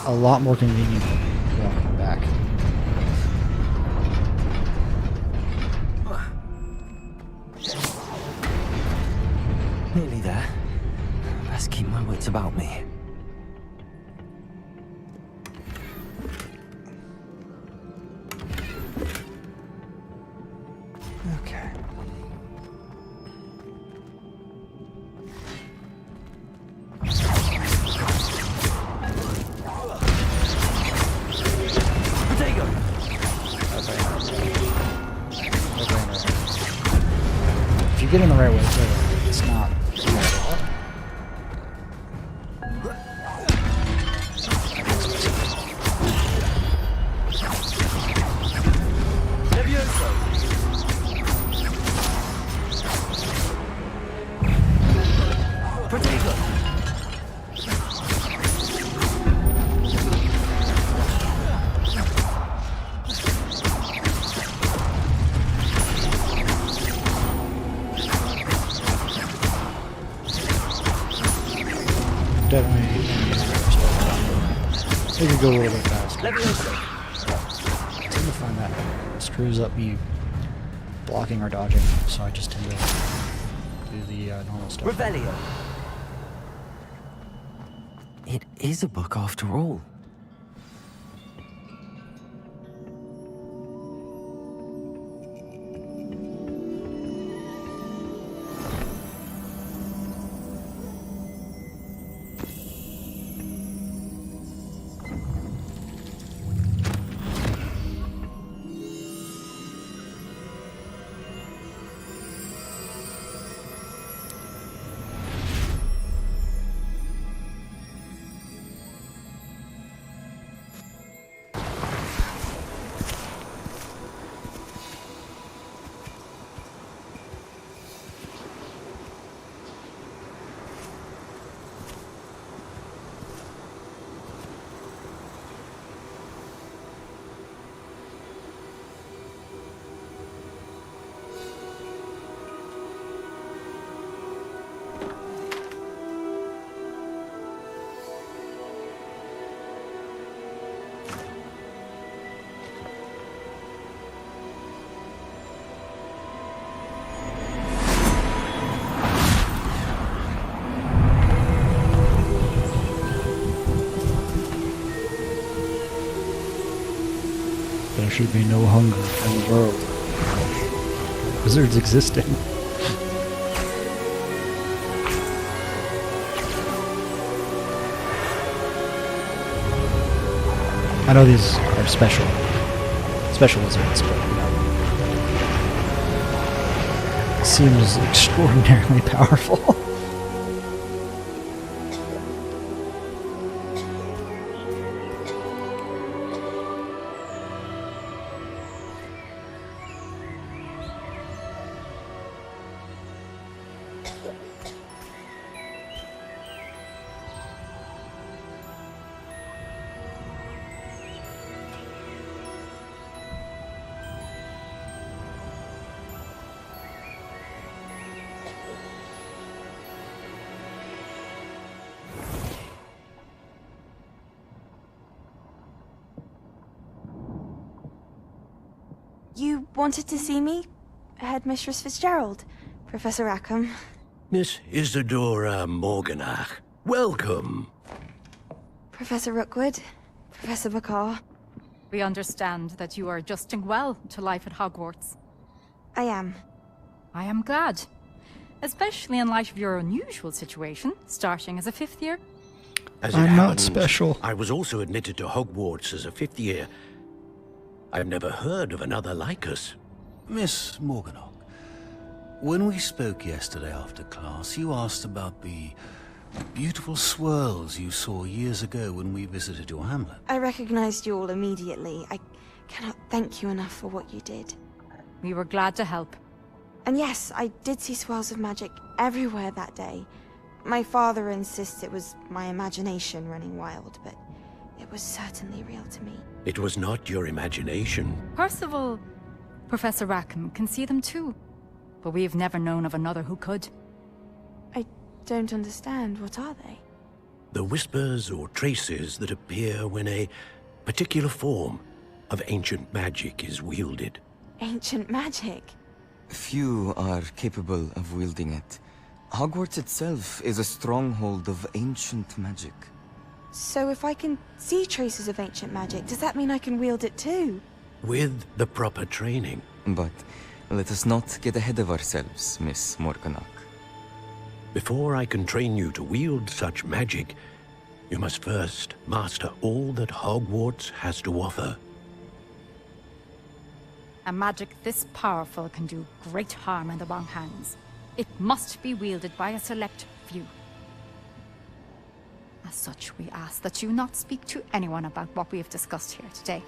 a lot more convenient than walking back. Nearly there. Best keep my wits about me. Okay. Potato. If you get in the right way, it's not. Potato. Definitely. They could go a little bit faster. I tend to find that screws up me blocking or dodging, so I just tend to do the normal stuff. Revelio. It is a book after all. should be no hunger in the world. Wizards existing. I know these are special wizards, but you know, it seems extraordinarily powerful. You wanted to see me? Headmistress Fitzgerald, Professor Rackham. Miss Isadora Morganach, welcome. Professor Rookwood, Professor Bakar. We understand that you are adjusting well to life at Hogwarts. I am. I am glad. Especially in light of your unusual situation, starting as a 5th year. As I'm it not happens, special. I was also admitted to Hogwarts as a 5th year. I've never heard of another like us. Miss Morganach, when we spoke yesterday after class, you asked about the beautiful swirls you saw years ago when we visited your hamlet. I recognized you all immediately. I cannot thank you enough for what you did. We were glad to help. And yes, I did see swirls of magic everywhere that day. My father insists it was my imagination running wild, but it was certainly real to me. It was not your imagination. Percival, Professor Rackham can see them too. But we have never known of another who could. I don't understand. What are they? The whispers or traces that appear when a particular form of ancient magic is wielded. Ancient magic? Few are capable of wielding it. Hogwarts itself is a stronghold of ancient magic. So if I can see traces of ancient magic, does that mean I can wield it too? With the proper training. But let us not get ahead of ourselves, Miss Morganach. Before I can train you to wield such magic, you must first master all that Hogwarts has to offer. A magic this powerful can do great harm in the wrong hands. It must be wielded by a select few. As such, we ask that you not speak to anyone about what we have discussed here today.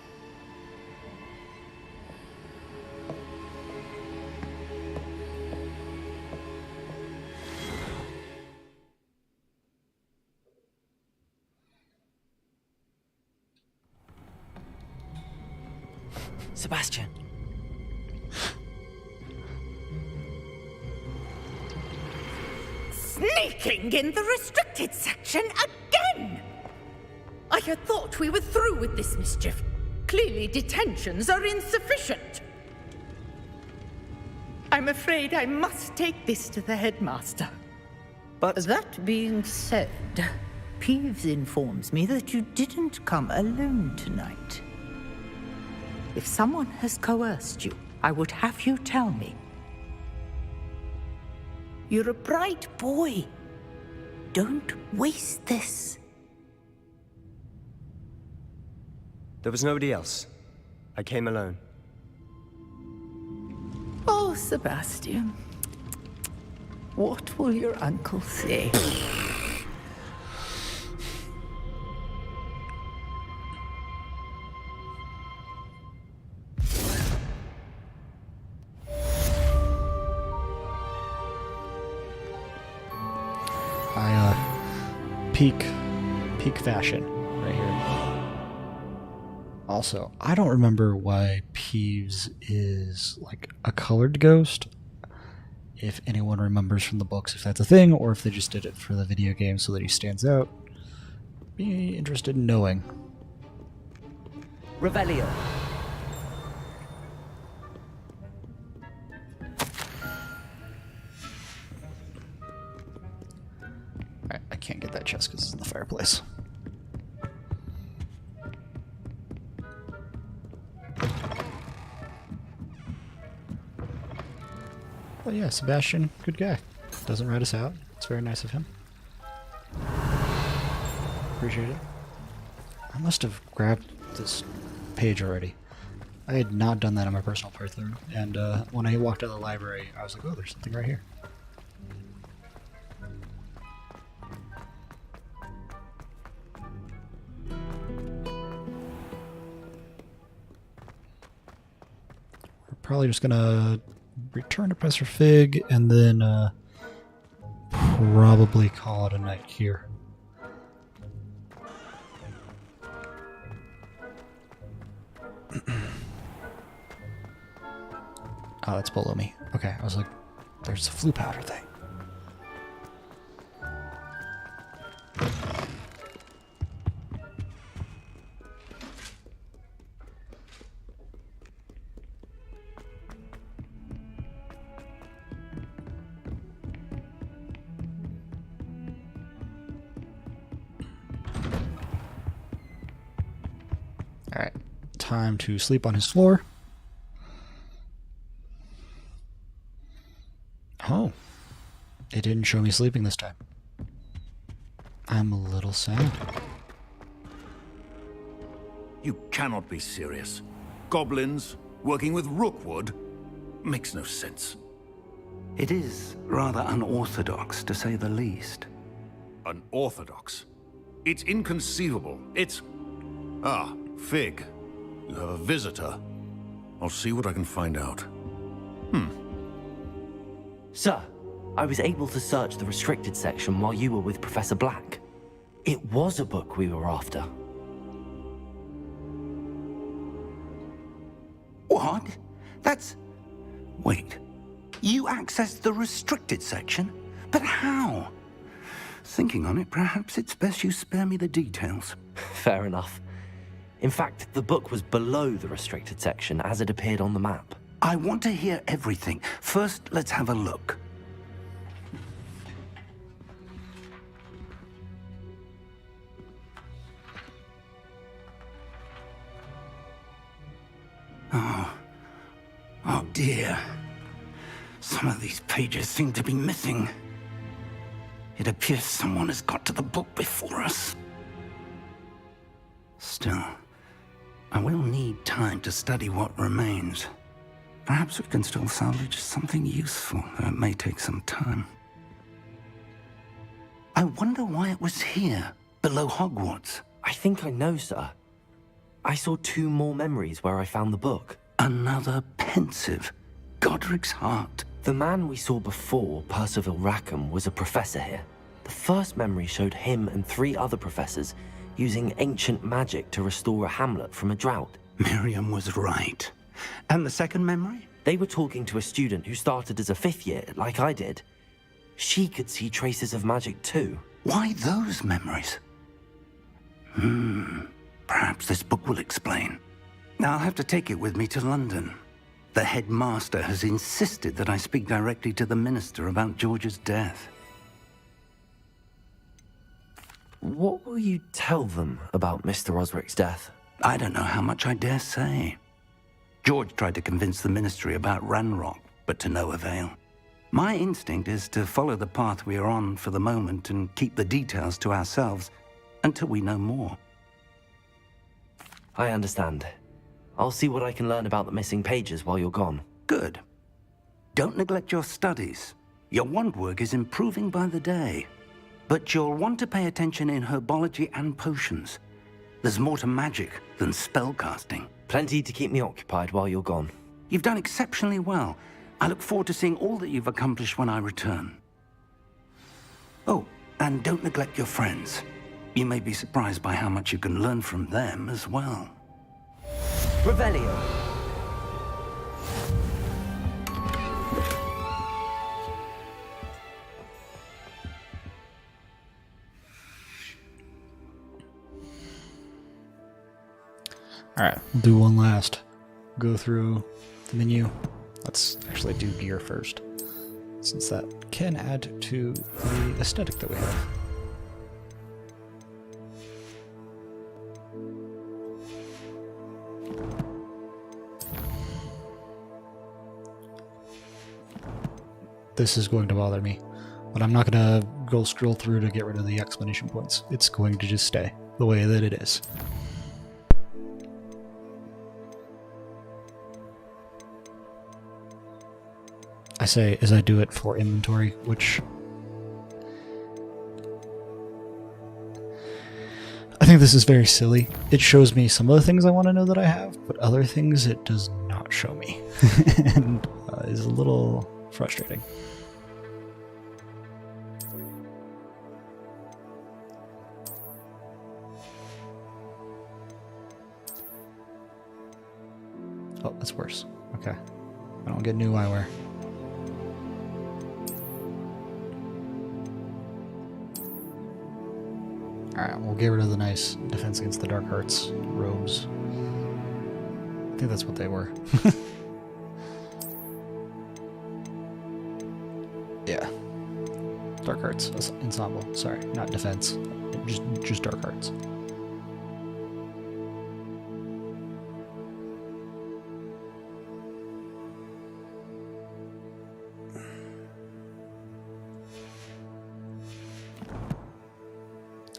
Sebastian. Sneaking in the restricted section again! I had thought we were through with this mischief. Clearly detentions are insufficient. I'm afraid I must take this to the headmaster. But that being said, Peeves informs me that you didn't come alone tonight. If someone has coerced you, I would have you tell me. You're a bright boy. Don't waste this. there was nobody else. I came alone. Oh, Sebastian. What will your uncle say? Peak fashion right here. Also, I don't remember why Peeves is like a colored ghost. If anyone remembers from the books if that's a thing, or if they just did it for the video game so that he stands out. Be interested in knowing. Revelio. I can't get that chest because it's in the fireplace. Oh yeah, Sebastian, good guy. Doesn't rat us out. It's very nice of him. Appreciate it. I must have grabbed this page already. I had not done that on my personal playthrough, and when I walked out of the library, I was like, oh, there's something right here. We're probably just gonna return to Professor Fig, and then probably call it a night here. Oh, that's below me. Okay, I was like, there's a flu powder thing. Alright, time to sleep on his floor. Oh, it didn't show me sleeping this time. I'm a little sad. You cannot be serious. Goblins working with Rookwood makes no sense. It is rather unorthodox, to say the least. Unorthodox? It's inconceivable. It's... Ah, Fig. You have a visitor. I'll see what I can find out. Sir, I was able to search the restricted section while you were with Professor Black. It was a book we were after. What? That's... Wait. You accessed the restricted section? But how? Thinking on it, perhaps it's best you spare me the details. Fair enough. In fact, the book was below the restricted section as it appeared on the map. I want to hear everything. First, let's have a look. Oh dear. Some of these pages seem to be missing. It appears someone has got to the book before us. Still, I will need time to study what remains. Perhaps we can still salvage something useful, though it may take some time. I wonder why it was here, below Hogwarts. I think I know, sir. I saw 2 more memories where I found the book. Another pensive. Godric's heart. The man we saw before, Percival Rackham, was a professor here. The first memory showed him and 3 other professors using ancient magic to restore a hamlet from a drought. Miriam was right. And the second memory? They were talking to a student who started as a 5th year, like I did. She could see traces of magic too. Why those memories? Perhaps this book will explain. Now I'll have to take it with me to London. The headmaster has insisted that I speak directly to the minister about George's death. What will you tell them about Mr. Osric's death? I don't know how much I dare say. George tried to convince the ministry about Ranrock, but to no avail. My instinct is to follow the path we are on for the moment and keep the details to ourselves until we know more. I understand. I'll see what I can learn about the missing pages while you're gone. Good. Don't neglect your studies. Your wand work is improving by the day. But you'll want to pay attention in herbology and potions. There's more to magic than spellcasting. Plenty to keep me occupied while you're gone. You've done exceptionally well. I look forward to seeing all that you've accomplished when I return. Oh, and don't neglect your friends. You may be surprised by how much you can learn from them as well. Revelio. Alright, we'll do one last. Go through the menu. Let's actually do gear first, since that can add to the aesthetic that we have. this is going to bother me. But I'm not going to go scroll through to get rid of the explanation points. It's going to just stay the way that it is. I say as I do it for inventory, which I think this is very silly. It shows me some of the things I want to know that I have, but other things it does not show me. And is a little frustrating. Oh, that's worse. Okay. I don't get new eyewear. Alright, we'll get rid of the nice Defense Against the Dark Arts robes. I think that's what they were. Yeah. Dark Arts Ensemble. Sorry, not Defense. Just Dark Arts.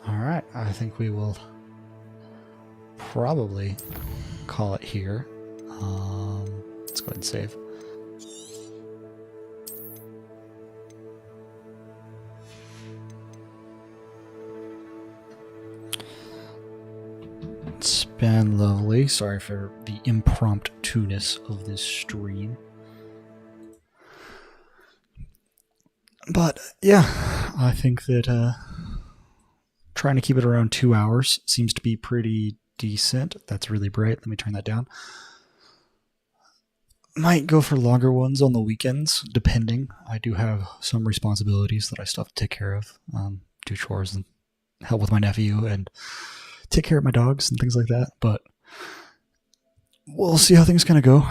Alright, I think we will probably call it here. Let's go ahead and save. It's been lovely. Sorry for the impromptu-ness of this stream. But, yeah, I think that trying to keep it around 2 hours seems to be pretty decent. That's really bright. Let me turn that down. Might go for longer ones on the weekends, depending. I do have some responsibilities that I still have to take care of. Do chores and help with my nephew and take care of my dogs and things like that. But we'll see how things kind of go.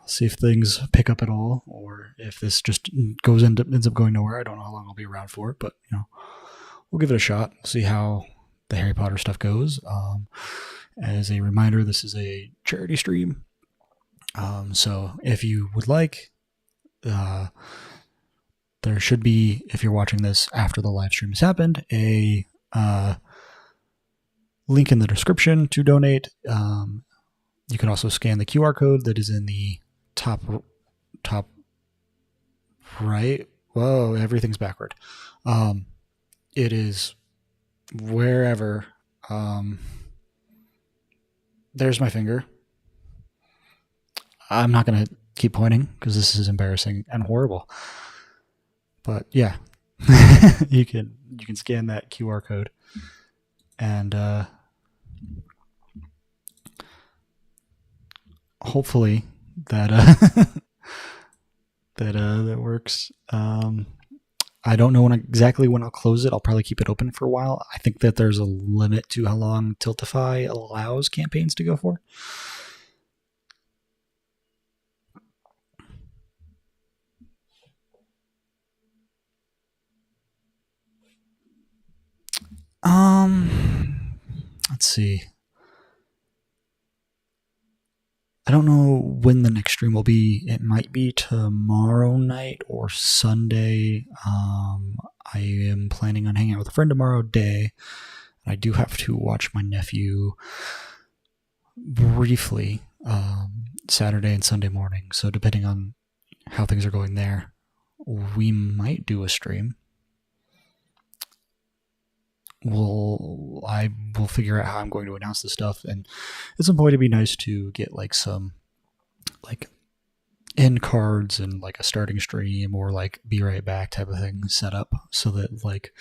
See if things pick up at all, or if this just ends up going nowhere. I don't know how long I'll be around for it, but we'll give it a shot. See how the Harry Potter stuff goes. As a reminder, this is a charity stream. So if you would like, there should be, if you're watching this after the live stream has happened, a link in the description to donate. You can also scan the QR code that is in the top right. Whoa, everything's backward. It is wherever. There's my finger. I'm not going to keep pointing because this is embarrassing and horrible. But yeah, you can scan that QR code and hopefully that that works. I don't know exactly when I'll close it. I'll probably keep it open for a while. I think that there's a limit to how long Tiltify allows campaigns to go for. Let's see. I don't know when the next stream will be. It might be tomorrow night or Sunday. I am planning on hanging out with a friend tomorrow day. I do have to watch my nephew briefly Saturday and Sunday morning. So depending on how things are going there, we might do a stream. I will figure out how I'm going to announce this stuff, and at some point it'd be nice to get like some end cards and like a starting stream or like be right back type of thing set up so that like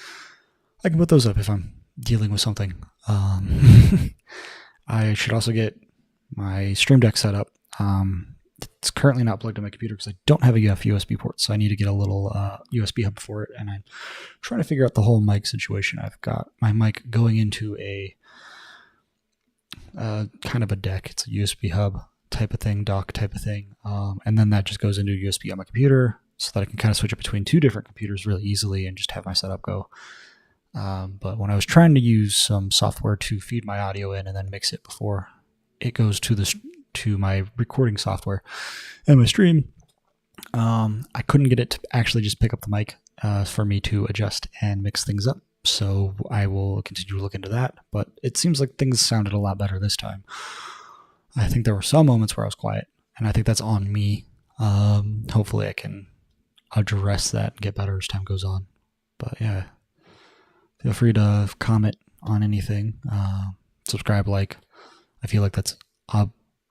I can put those up if I'm dealing with something. I should also get my Stream Deck set up. It's currently not plugged in my computer because I don't have a USB port, so I need to get a little USB hub for it, and I'm trying to figure out the whole mic situation. I've got my mic going into a kind of a deck. It's a USB hub type of thing, dock type of thing, and then that just goes into USB on my computer so that I can kind of switch it between two different computers really easily and just have my setup go. But when I was trying to use some software to feed my audio in and then mix it before it goes to my recording software and my stream, I couldn't get it to actually just pick up the mic for me to adjust and mix things up. So I will continue to look into that. But it seems like things sounded a lot better this time. I think there were some moments where I was quiet, and I think that's on me. Hopefully I can address that and get better as time goes on. But yeah, feel free to comment on anything. Subscribe, like. I feel like that's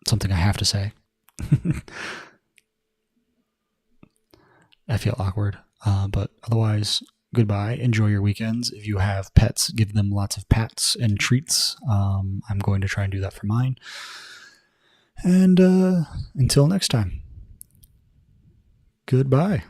something I have to say. I feel awkward. But otherwise, goodbye. Enjoy your weekends. If you have pets, give them lots of pats and treats. I'm going to try and do that for mine. And until next time, goodbye.